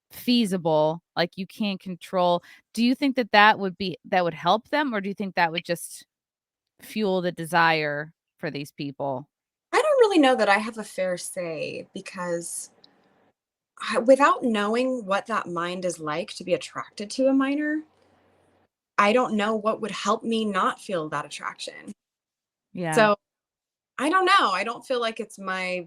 feasible. Like, you can't control. Do you think that would help them, or do you think that would just fuel the desire for these people? I don't really know that I have a fair say because without knowing what that mind is like to be attracted to a minor, I don't know what would help me not feel that attraction. Yeah. So I don't know. I don't feel like it's my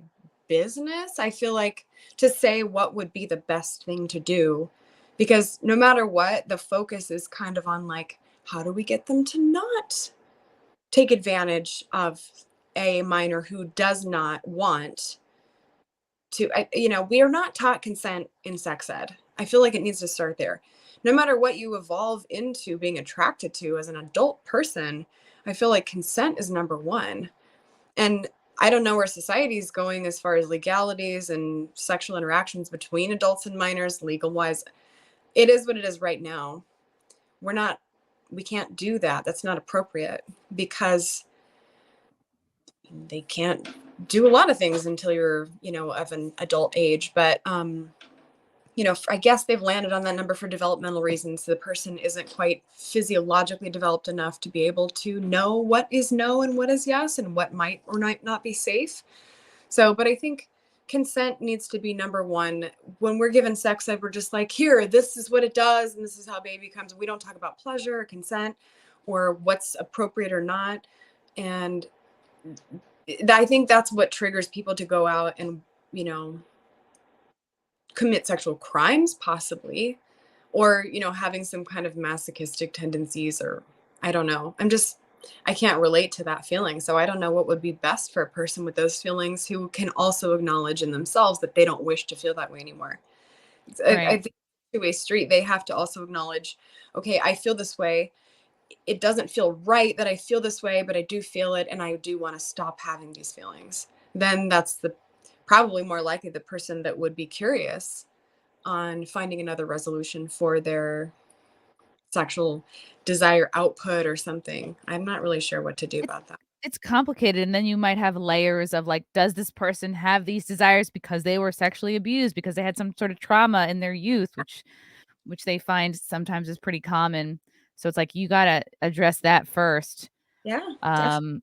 business. I feel like to say what would be the best thing to do, because no matter what, the focus is kind of on like, how do we get them to not take advantage of a minor who does not want to, we are not taught consent in sex ed. I feel like it needs to start there. No matter what you evolve into being attracted to as an adult person, I feel like consent is number one. And I don't know where society is going as far as legalities and sexual interactions between adults and minors, legal wise. It is what it is right now. We can't do that. That's not appropriate because they can't do a lot of things until you're, of an adult age. But, I guess they've landed on that number for developmental reasons. The person isn't quite physiologically developed enough to be able to know what is no and what is yes and what might or might not be safe. So, but I think consent needs to be number one. When we're given sex ed, we're just like, here, this is what it does, and this is how baby comes. We don't talk about pleasure or consent or what's appropriate or not. And I think that's what triggers people to go out and, commit sexual crimes, possibly, or, having some kind of masochistic tendencies, or I don't know. I can't relate to that feeling. So I don't know what would be best for a person with those feelings who can also acknowledge in themselves that they don't wish to feel that way anymore. I Right. think it's a two-way street. They have to also acknowledge, okay, I feel this way. It doesn't feel right that I feel this way, but I do feel it. And I do want to stop having these feelings. then that's the probably more likely the person that would be curious on finding another resolution for their sexual desire output or something. I'm not really sure what to do It's about that. it's complicated, and then you might have layers of, like, does this person have these desires because they were sexually abused, because they had some sort of trauma in their youth, which they find sometimes is pretty common. So it's like you gotta address that first. Yeah, definitely. Um,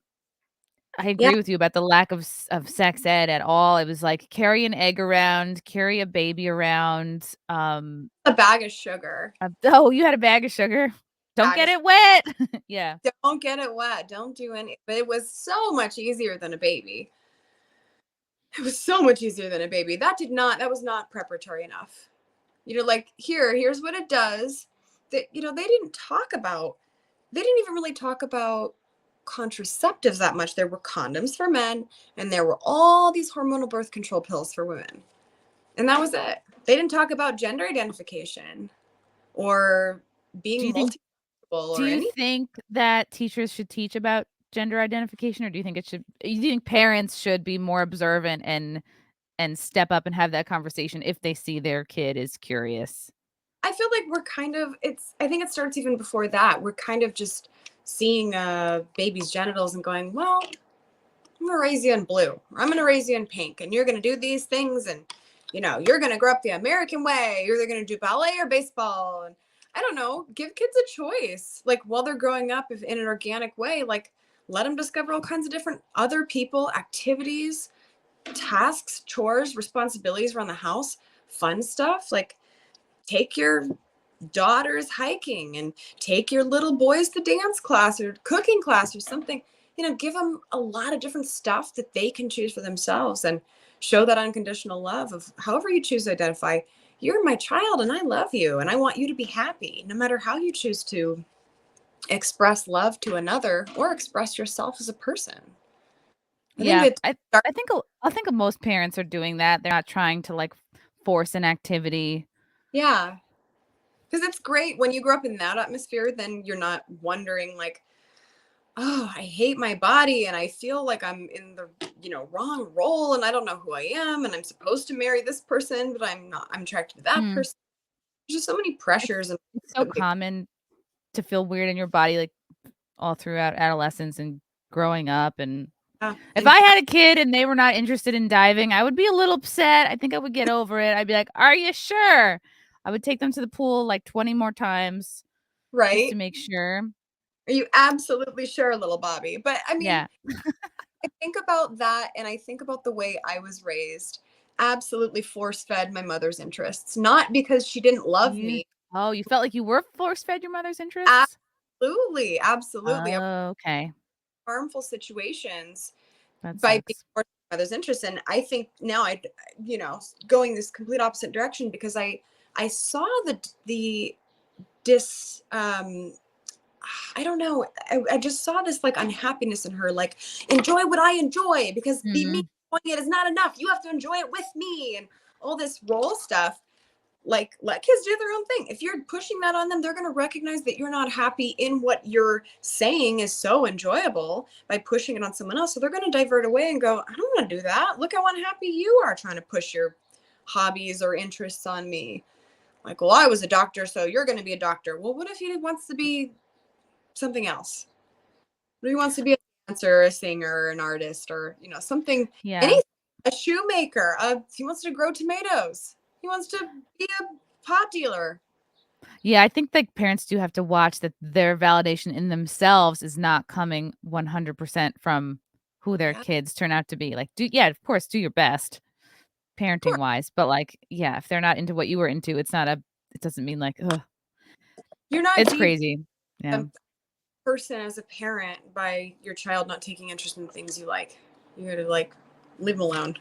I Yeah, agree with you about the lack of sex ed at all. It was like carry an egg around, carry a baby around. a bag of sugar. Oh, you had a bag of sugar? Don't Bag get of it wet. Yeah. Don't get it wet. Don't do any. But it was so much easier than a baby. It was so much easier than a baby. That was not preparatory enough. Like, here's what it does. That, they didn't even really talk about contraceptives that much. There were condoms for men, and there were all these hormonal birth control pills for women. And that was it. They didn't talk about gender identification or Do being you think multiple do or you any. think that teachers should teach about gender identification, or do you think parents should be more observant and step up and have that conversation if they see their kid is curious? I feel like we're kind of I think it starts even before that. We're kind of just seeing a baby's genitals and going, well, I'm gonna raise you in blue, or I'm gonna raise you in pink, and you're gonna do these things, and you're gonna grow up the American way. You're either gonna do ballet or baseball, and I don't know. Give kids a choice, like while they're growing up, if in an organic way, like let them discover all kinds of different other people, activities, tasks, chores, responsibilities around the house, fun stuff. Like take your daughters hiking and take your little boys to dance class or cooking class or something. Give them a lot of different stuff that they can choose for themselves, and show that unconditional love of however you choose to identify. You're my child and I love you and I want you to be happy no matter how you choose to express love to another or express yourself as a person. I think Yeah, that I I think I think most parents are doing that. They're not trying to, like, force an activity. yeah, because it's great when you grow up in that atmosphere, then you're not wondering like, oh, I hate my body and I feel like I'm in the, wrong role and I don't know who I am and I'm supposed to marry this person, but I'm not, I'm attracted to that Mm. person. There's just so many It's pressures and it's so put big. common to feel weird in your body, like, all throughout adolescence and growing up, and Yeah, if and I had a kid and they were not interested in diving, I would be a little upset. I think I would get over it. I'd be like, "Are you sure?" I would take them to the pool, like, 20 more times just to right? make sure. Are you absolutely sure, little Bobby? But I mean, Yeah. I think about that and I think about the way I was raised. Absolutely force fed my mother's interests, not because she didn't love You me. Oh, you felt like you were force-fed your mother's interests? Absolutely, absolutely. Oh, okay. Harmful situations That by being sucks. forced by others' interests. And I think now going this complete opposite direction because I saw the dis I don't know. I just saw this like unhappiness in her, like enjoy what I enjoy because be me Mhm. enjoying it is not enough. You have to enjoy it with me and all this role stuff. Like let kids do their own thing. If you're pushing that on them, they're going to recognize that you're not happy in what you're saying is so enjoyable by pushing it on someone else. So they're going to divert away and go, I don't want to do that. Look how unhappy you are trying to push your hobbies or interests on me. Like, well, I was a doctor, so you're going to be a doctor. Well, what if he wants to be something else? What if he wants to be a dancer, a singer, an artist, or something, any Yeah. a shoemaker, he wants to grow tomatoes. He wants to be a pot dealer. Yeah, I think, like, parents do have to watch that their validation in themselves is not coming 100% from who their Yeah, of kids turn out to be. Like, yeah, of course, do your best course. parenting-wise, but, like, yeah, if they're not into what you were into, it doesn't mean, like, ugh, You're not it's deep crazy. Yeah. a person as a parent by your child not taking interest in the things you like. You gotta like leave them alone.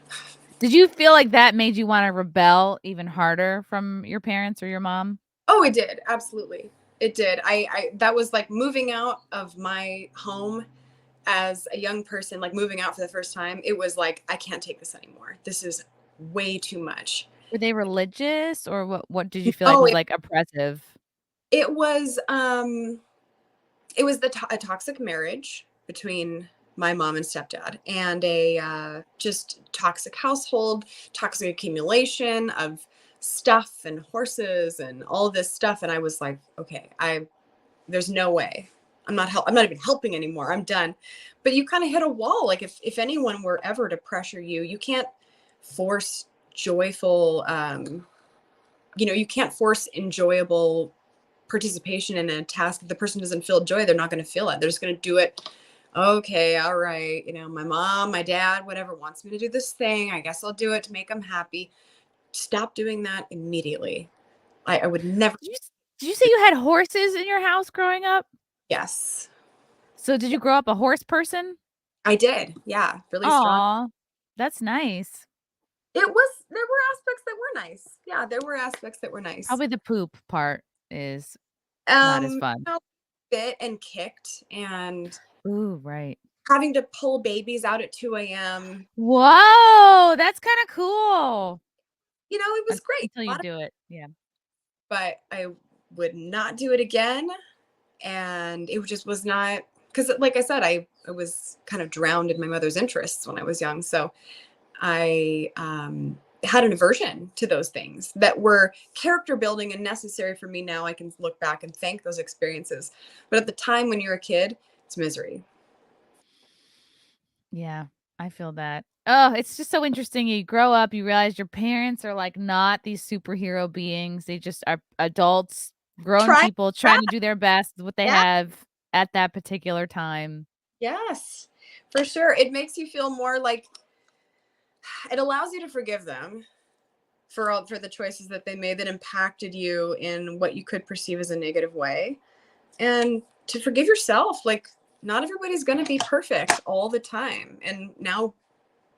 Did you feel like that made you wanna rebel even harder from your parents or your mom? Oh, it did. Absolutely. It did. I that was like moving out of my home as a young person, like moving out for the first time. It was like, I can't take this anymore. This is way too much. Were they religious, or what did you feel like Oh, was, like, oppressive? it was it was a toxic marriage between my mom and stepdad, and a just toxic household, toxic accumulation of stuff and horses and all this stuff. And I was like, okay, there's no way. I'm not even helping anymore. I'm done. But you kind of hit a wall. Like if anyone were ever to pressure you, you can't force joyful, you can't force enjoyable participation in a task. If the person doesn't feel joy, they're not going to feel it. They're just going to do it. Okay, all right. My mom, my dad, whatever wants me to do this thing. I guess I'll do it to make them happy. Stop doing that immediately. I would never. Did you say you had horses in your house growing up? Yes. So did you grow up a horse person? I did. Yeah. Really strong. Aw, that's nice. There were aspects that were nice. Yeah, there were aspects that were nice. Probably the poop part is not as fun. Bit and kicked and Ooh, right. having to pull babies out at 2 a.m. Whoa, that's kind of cool. It was great. Until you do it. Yeah. But I would not do it again. And it just was not, because like I said, I was kind of drowned in my mother's interests when I was young. So I had an aversion to those things that were character building and necessary for me. Now I can look back and thank those experiences. But at the time when you're a kid, it's misery. Yeah, I feel that. Oh, it's just so interesting. You grow up, you realize your parents are like not these superhero beings. They just are adults, grown people trying to do their best with what they have at that particular time. Yes, for sure. It makes you feel more like, it allows you to forgive them for the choices that they made that impacted you in what you could perceive as a negative way, and to forgive yourself. Like, not everybody's going to be perfect all the time. And now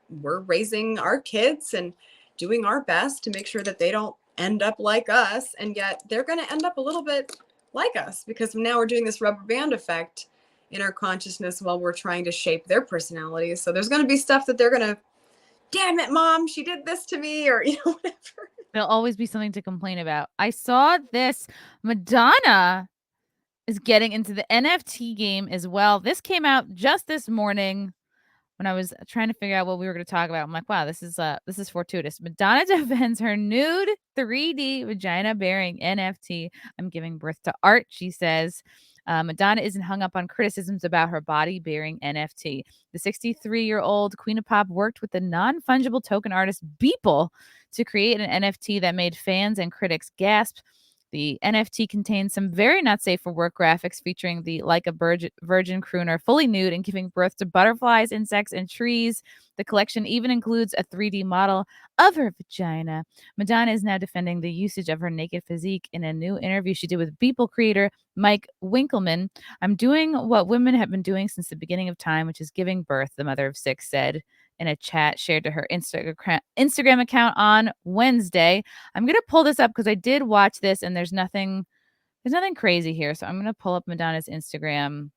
we're raising our kids and doing our best to make sure that they don't end up like us. And yet they're going to end up a little bit like us, because now we're doing this rubber band effect in our consciousness while we're trying to shape their personalities. So there's going to be stuff that they're going to, damn it, mom, she did this to me, or, whatever. There'll always be something to complain about. I saw this. Madonna is getting into the NFT game as well. This came out just this morning when I was trying to figure out what we were going to talk about. I'm like, wow, this is fortuitous. Madonna defends her nude 3D vagina bearing NFT. I'm giving birth to art, she says. Madonna isn't hung up on criticisms about her body bearing NFT. The 63-year-old Queen of Pop worked with the non-fungible token artist Beeple to create an NFT that made fans and critics gasp. The NFT contains some very not safe for work graphics featuring the like a virgin crooner fully nude and giving birth to butterflies, insects, and trees. The collection even includes a 3D model of her vagina. Madonna is now defending the usage of her naked physique in a new interview she did with Beeple creator Mike Winkleman. I'm doing what women have been doing since the beginning of time, which is giving birth, the mother of six said in a chat shared to her Instagram account on Wednesday. I'm going to pull this up because I did watch this and there's nothing crazy here. So I'm going to pull up Madonna's Instagram,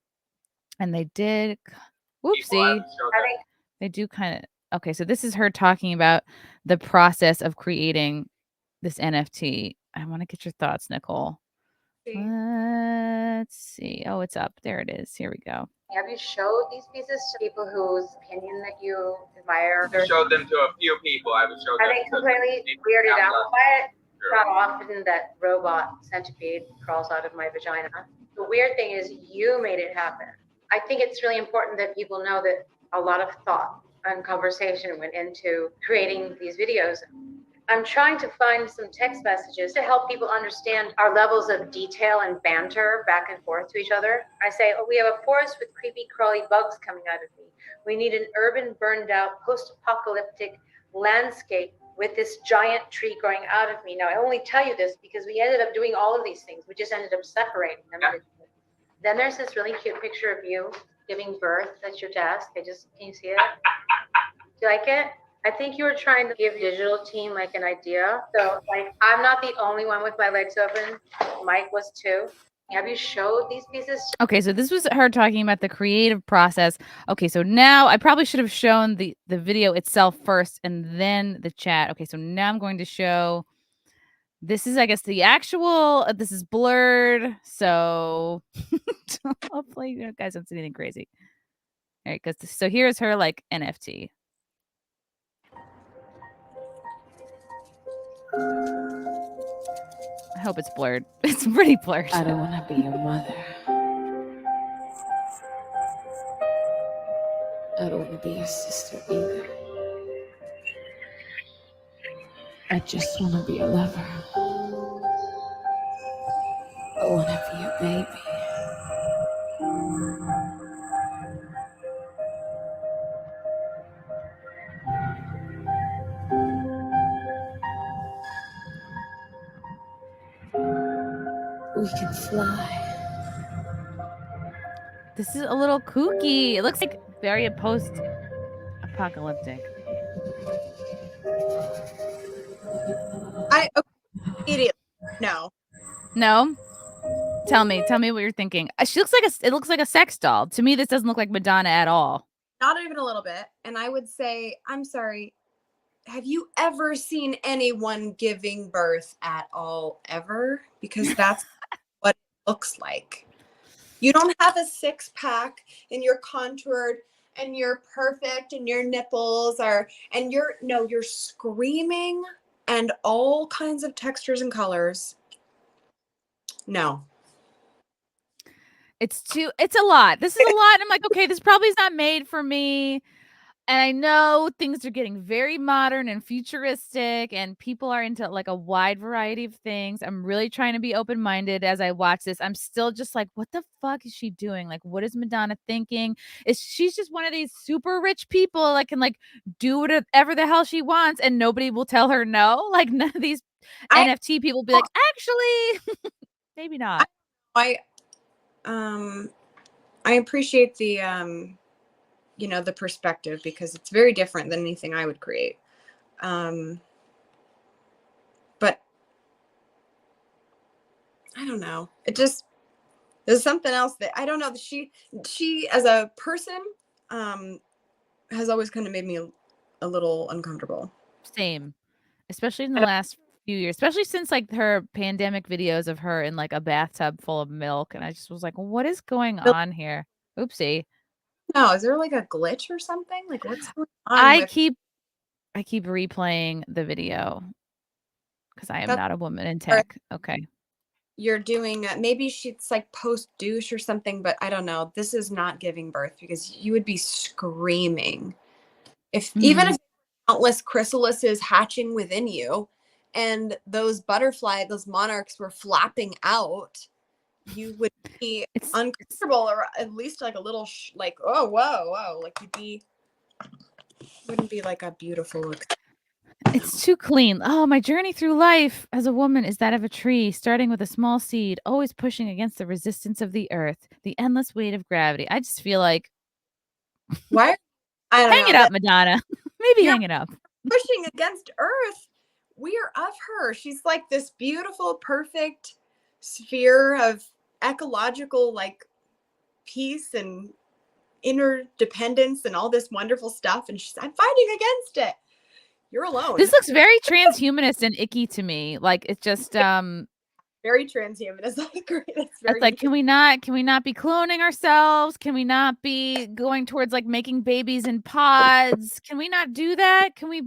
and they did, whoopsie. They do kind of, okay. So this is her talking about the process of creating this NFT. I want to get your thoughts, Nicole. Let's see. Oh, it's up. There it is. Here we go. Have you showed these pieces to people whose opinion that you admire? I showed them to a few people. I would show them. Are they completely weirded out by it? It's not often that robot centipede crawls out of my vagina. The weird thing is you made it happen. I think it's really important that people know that a lot of thought and conversation went into creating these videos. I'm trying to find some text messages to help people understand our levels of detail and banter back and forth to each other. I say, oh, we have a forest with creepy, crawly bugs coming out of me. We need an urban, burned out, post-apocalyptic landscape with this giant tree growing out of me. Now, I only tell you this because we ended up doing all of these things. We just ended up separating them. Yeah. Then there's this really cute picture of you giving birth at your desk. Can you see it? Do you like it? I think you were trying to give digital team like an idea. So I'm not the only one with my legs open. Mike was too. Have you showed these pieces? Okay, so this was her talking about the creative process. Okay, so now I probably should have shown the video itself first and then the chat. Okay, so now I'm going to show, this is, I guess, the actual, this is blurred. So hopefully you guys don't see anything crazy. All right, because so here's her like NFT. I hope it's blurred. It's pretty blurred. I don't want to be your mother. I don't want to be your sister either. I just want to be a lover. I want to be a baby. We can fly. This is a little kooky. It looks like very post-apocalyptic. Immediately. No. No? Tell me what you're thinking. She looks like it looks like a sex doll. To me, this doesn't look like Madonna at all. Not even a little bit. And I would say, I'm sorry, have you ever seen anyone giving birth at all ever? Because that's what it looks like. You don't have a six-pack and you're contoured and you're perfect and your nipples are, and you're screaming and all kinds of textures and colors. No. It's a lot. This is a lot. And I'm like, okay, this probably is not made for me. And I know things are getting very modern and futuristic, and people are into like a wide variety of things. I'm really trying to be open-minded as I watch this. I'm still just like, what the fuck is she doing? Like, what is Madonna thinking? She's just one of these super rich people that can like do whatever the hell she wants and nobody will tell her no? Like none of these NFT people will be like, actually, maybe not. I appreciate the the perspective, because it's very different than anything I would create. But I don't know. It just, there's something else that I don't know. She as a person has always kind of made me a little uncomfortable. Same, especially in the last few years, especially since like her pandemic videos of her in like a bathtub full of milk, and I just was like, what is going on here? Oopsie. No, is there like a glitch or something? Like what's going on? I keep replaying the video because I am not a woman in tech. Okay. You're doing maybe she's like post douche or something, but I don't know. This is not giving birth, because you would be screaming even if countless chrysalises hatching within you and those monarchs were flapping out, you would be uncomfortable, or at least like a little like, oh, whoa, like wouldn't be like a beautiful It's too clean. Oh, my journey through life as a woman is that of a tree, starting with a small seed, always pushing against the resistance of the earth, the endless weight of gravity. I just feel like, why? I don't hang know. it up, Madonna. Maybe hang it up. Pushing against earth. We are of her. She's like this beautiful, perfect sphere of ecological like peace and interdependence and all this wonderful stuff. And I'm fighting against it. You're alone. This looks very transhumanist and icky to me. Like it's just very transhumanist. It's like, can we not be cloning ourselves? Can we not be going towards like making babies in pods? Can we not do that? Can we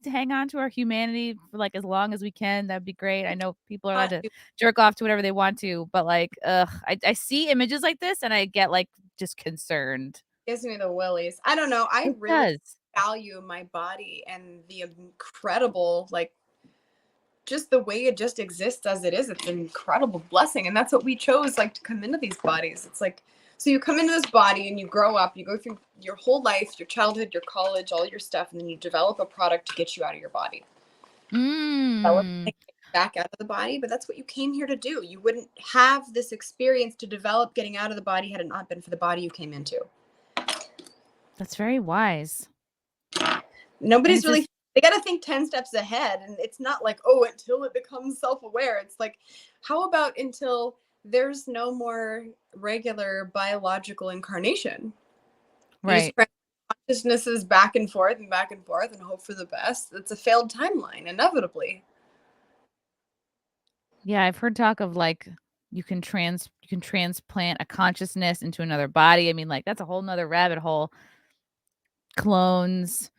hang on to our humanity for like as long as we can? That'd be great. I know people are allowed to jerk off to whatever they want to, but like, I see images like this and I get like just concerned. Gives me the willies. I don't know. I really value my body and the incredible, like, just the way it just exists as it is. It's an incredible blessing, and that's what we chose, like, to come into these bodies. It's like, so you come into this body and you grow up, you go through your whole life, your childhood, your college, all your stuff, and then you develop a product to get you out of your body. Back out of the body, but that's what you came here to do. You wouldn't have this experience to develop getting out of the body had it not been for the body you came into. That's very wise. Nobody's really, they got to think 10 steps ahead. And it's not like, oh, until it becomes self-aware. It's like, how about until there's no more regular biological incarnation? Right. Consciousnesses back and forth and hope for the best. It's a failed timeline, inevitably. Yeah, I've heard talk of like you can transplant a consciousness into another body. I mean, like, that's a whole nother rabbit hole. Clones,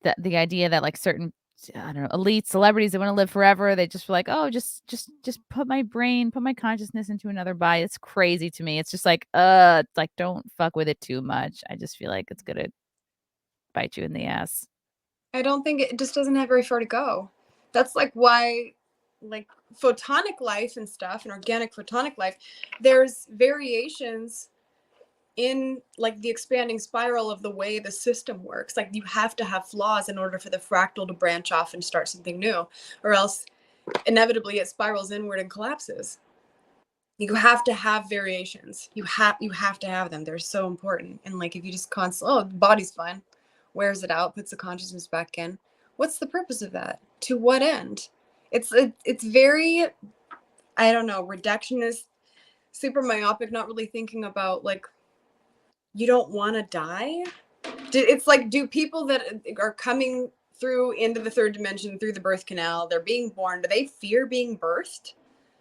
the idea that like certain, I don't know, elite celebrities that want to live forever, they just were like, oh, just put my brain, put my consciousness into another body. It's crazy to me. It's just like, it's like, don't fuck with it too much. I just feel like it's gonna bite you in the ass. I don't think it just doesn't have very far to go. That's like why, like, photonic life and stuff, and organic photonic life, there's variations in like the expanding spiral of the way the system works. Like, you have to have flaws in order for the fractal to branch off and start something new, or else inevitably it spirals inward and collapses. You have to have variations. You have to have them. They're so important. And like, if you just constantly, oh, the body's fine, wears it out, puts the consciousness back in, what's the purpose of that? To what end? It's very, I don't know, reductionist, super myopic, not really thinking about like, you don't want to die. It's like, do people that are coming through into the third dimension through the birth canal, they're being born, do they fear being birthed?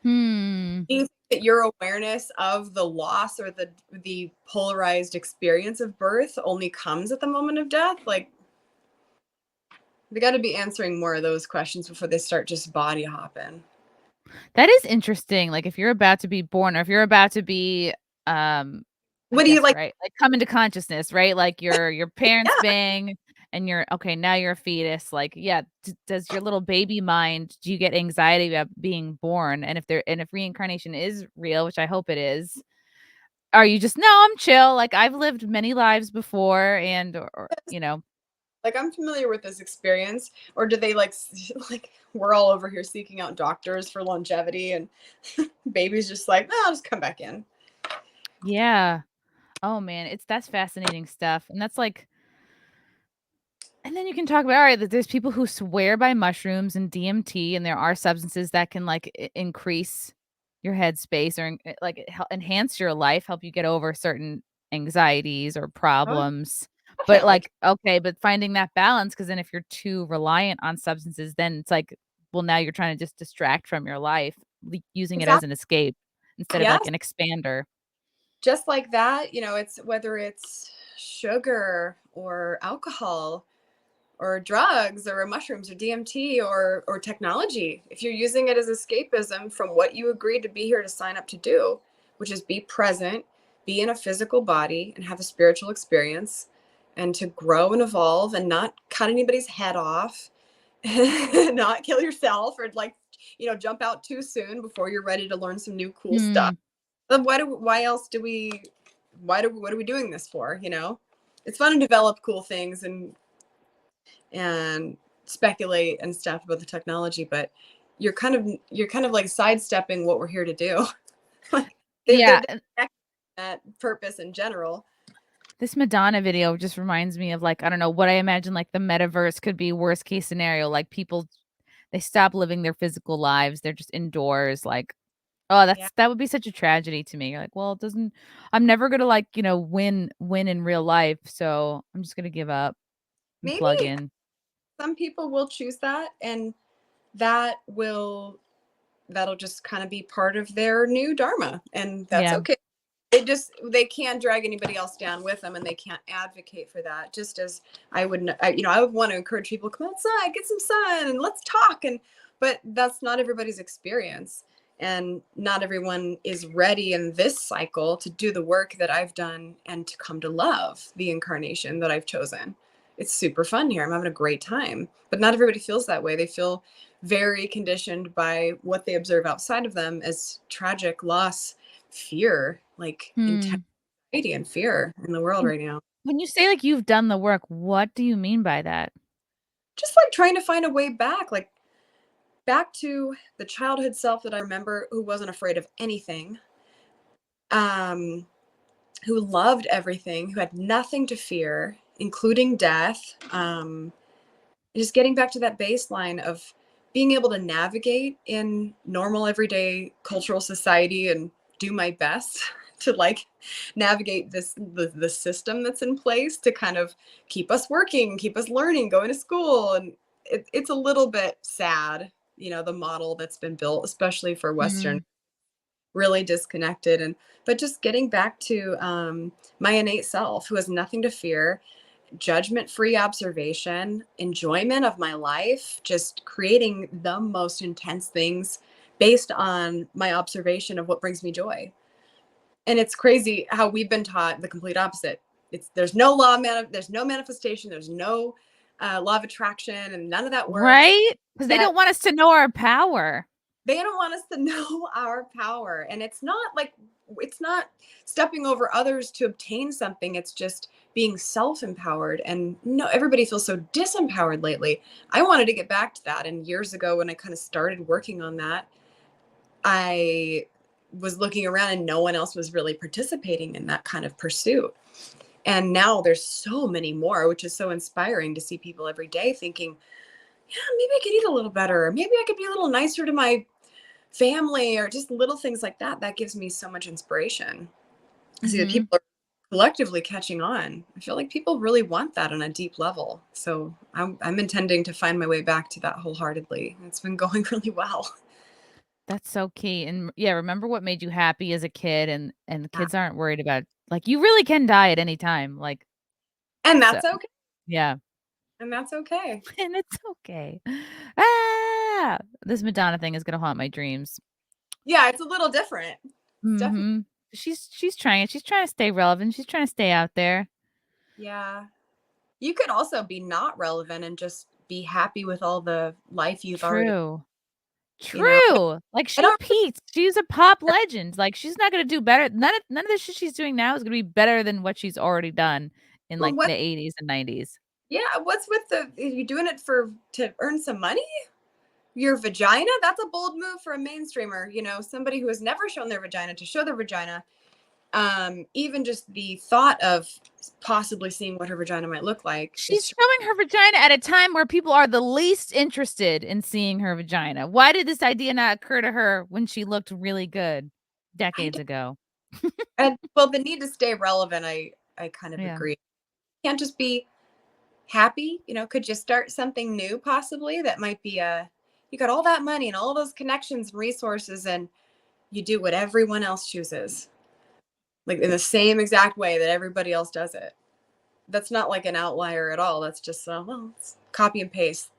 Do you think that your awareness of the loss or the polarized experience of birth only comes at the moment of death? Like, we got to be answering more of those questions before they start just body hopping. That is interesting. Like, if you're about to be born, or if you're about to be, what do you like? Right? Like, come into consciousness, right? Like, your parents bang, and you're okay. Now you're a fetus. Like, yeah. Does your little baby mind? Do you get anxiety about being born? And if reincarnation is real, which I hope it is, are you just, no, I'm chill. Like, I've lived many lives before, and or Like, I'm familiar with this experience. Or do they like we're all over here seeking out doctors for longevity, and baby's just like, no, I'll just come back in. Yeah. Oh man, that's fascinating stuff. And that's like, and then you can talk about, all right, that there's people who swear by mushrooms and DMT, and there are substances that can like increase your headspace or like enhance your life, help you get over certain anxieties or problems. But Definitely. like, okay, but finding that balance, because then if you're too reliant on substances, then it's like, well, now you're trying to just distract from your life, using it as an escape instead of Yes. like an expander. Just like that, it's whether it's sugar or alcohol or drugs or mushrooms or DMT or technology. If you're using it as escapism from what you agreed to be here to sign up to do, which is be present, be in a physical body and have a spiritual experience, and to grow and evolve and not cut anybody's head off, not kill yourself, or like, jump out too soon before you're ready to learn some new cool stuff. Then what are we doing this for? It's fun to develop cool things and speculate and stuff about the technology, but you're kind of like sidestepping what we're here to do. Yeah. That purpose in general. This Madonna video just reminds me of like, I don't know what I imagine like the metaverse could be, worst case scenario. Like, people, they stop living their physical lives. They're just indoors. Like, oh, that would be such a tragedy to me. You're like, well, I'm never gonna like, win in real life. So I'm just gonna give up and plug in. Some people will choose that, and that'll just kind of be part of their new dharma, and that's okay. They can't drag anybody else down with them, and they can't advocate for that. Just as I would want to encourage people, come outside, get some sun, and let's talk. But that's not everybody's experience, and not everyone is ready in this cycle to do the work that I've done and to come to love the incarnation that I've chosen. It's super fun here. I'm having a great time, but not everybody feels that way. They feel very conditioned by what they observe outside of them as tragic loss, fear, like intense anxiety and fear in the world right now. When you say like you've done the work, what do you mean by that? Just like trying to find a way back, like back to the childhood self that I remember, who wasn't afraid of anything, who loved everything, who had nothing to fear, including death. Just getting back to that baseline of being able to navigate in normal everyday cultural society and do my best to like navigate the system that's in place to kind of keep us working, keep us learning, going to school. And it's a little bit sad, the model that's been built, especially for Western really disconnected. But just getting back to my innate self, who has nothing to fear, judgment-free observation, enjoyment of my life, just creating the most intense things based on my observation of what brings me joy. And it's crazy how we've been taught the complete opposite. There's no law, there's no manifestation, there's no law of attraction, and none of that works. Right? Because they don't want us to know our power. They don't want us to know our power. And it's not stepping over others to obtain something. It's just being self-empowered. And no, everybody feels so disempowered lately. I wanted to get back to that. And years ago, when I kind of started working on that, I was looking around and no one else was really participating in that kind of pursuit. And now there's so many more, which is so inspiring to see people every day thinking, yeah, maybe I could eat a little better, or maybe I could be a little nicer to my family, or just little things like that. That gives me so much inspiration. I see that people are collectively catching on. I feel like people really want that on a deep level. So I'm intending to find my way back to that wholeheartedly. It's been going really well. That's so key. And yeah, remember what made you happy as a kid, and the kids aren't worried about, like, you really can die at any time. Like, and that's okay. Yeah. And that's okay. And it's okay. This Madonna thing is gonna haunt my dreams. Yeah, it's a little different. Mm-hmm. She's trying it. She's trying to stay relevant. She's trying to stay out there. Yeah. You could also be not relevant and just be happy with all the life you've already. True. Like Pete. She's a pop legend. Like, she's not gonna do better. None of the shit she's doing now is gonna be better than what she's already done in like the 80s and 90s. Yeah, what's with are you doing it to earn some money? Your vagina? That's a bold move for a mainstreamer, somebody who has never shown their vagina to show their vagina. Even just the thought of possibly seeing what her vagina might look like. She's showing her vagina at a time where people are the least interested in seeing her vagina. Why did this idea not occur to her when she looked really good decades ago? And well, the need to stay relevant, I kind of agree. You can't just be happy, could you start something new possibly that might be you got all that money and all those connections and resources, and you do what everyone else chooses, like in the same exact way that everybody else does it. That's not like an outlier at all. That's just it's copy and paste.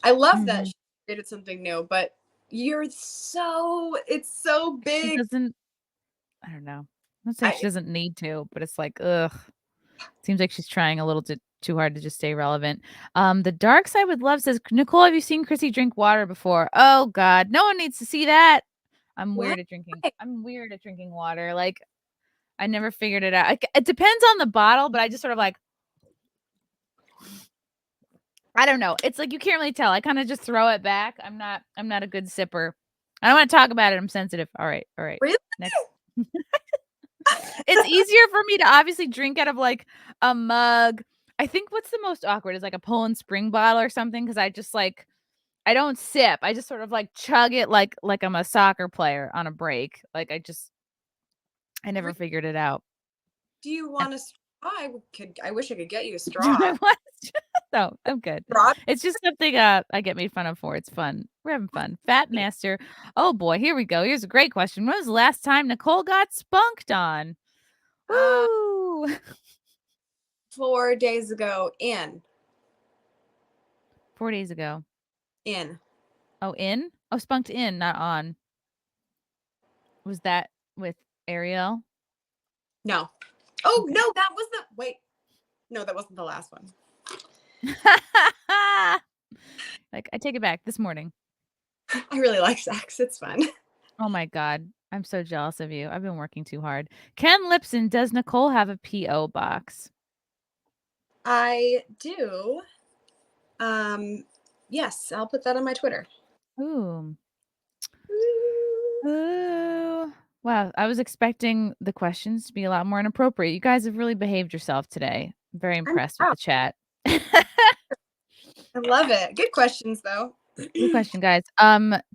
I love that she created something new, but it's so big. She doesn't, I don't know. I'm not saying she doesn't need to, but it's like, ugh. Seems like she's trying a little too hard to just stay relevant. The Dark Side with Love says, Nicole, have you seen Chrissy drink water before? Oh God, no one needs to see that. I'm weird at drinking water. Like, I never figured it out. It depends on the bottle, but I just sort of like, I don't know. It's like you can't really tell. I kind of just throw it back. I'm not a good sipper. I don't want to talk about it. I'm sensitive. All right. Really? Next. It's easier for me to obviously drink out of like a mug. I think what's the most awkward is like a Poland Spring bottle or something, because I just like, I don't sip. I just sort of like chug it like I'm a soccer player on a break. Like I never figured it out. Do you want a straw? I wish I could get you a straw. No, I'm good. It's just something I get made fun of for. It's fun. We're having fun. Fat Master. Oh boy, here we go. Here's a great question. When was the last time Nicole got spunked on? Woo! 4 days ago. 4 days ago. In. Oh, in? Oh, spunked in, not on. Was that with Ariel? No. Oh, okay. No, that was wait. No, that wasn't the last one. Like, I take it back. This morning. I really like sex. It's fun. Oh my God. I'm so jealous of you. I've been working too hard. Ken Lipson, does Nicole have a P.O. box? I do. Yes, I'll put that on my Twitter. Ooh. Ooh. Wow. I was expecting the questions to be a lot more inappropriate. You guys have really behaved yourself today. I'm very impressed with the chat. I love it. Good questions, though. Good question, guys.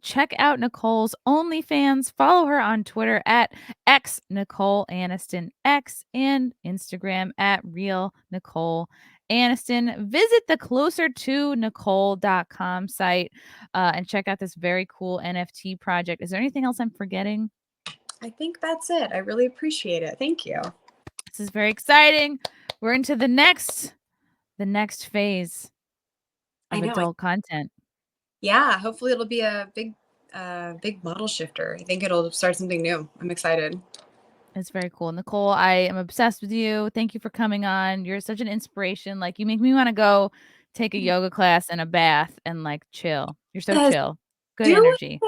Check out Nicole's OnlyFans. Follow her on Twitter at Nicole Aniston X, and Instagram at Real Nicole Aniston. Visit the closer2nicole.com site and check out this very cool NFT project. Is there anything else I'm forgetting? I think that's it. I really appreciate it. Thank you. This is very exciting. We're into the next phase of adult content. Yeah, hopefully it'll be a big model shifter. I think it'll start something new. I'm excited. It's very cool. Nicole, I am obsessed with you. Thank you for coming on. You're such an inspiration. Like, you make me want to go take a yoga class and a bath and like chill. You're so chill. Good energy.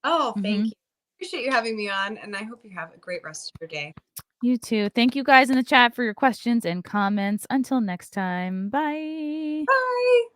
Oh, thank you. Appreciate you having me on, and I hope you have a great rest of your day. You too. Thank you guys in the chat for your questions and comments. Until next time. Bye. Bye.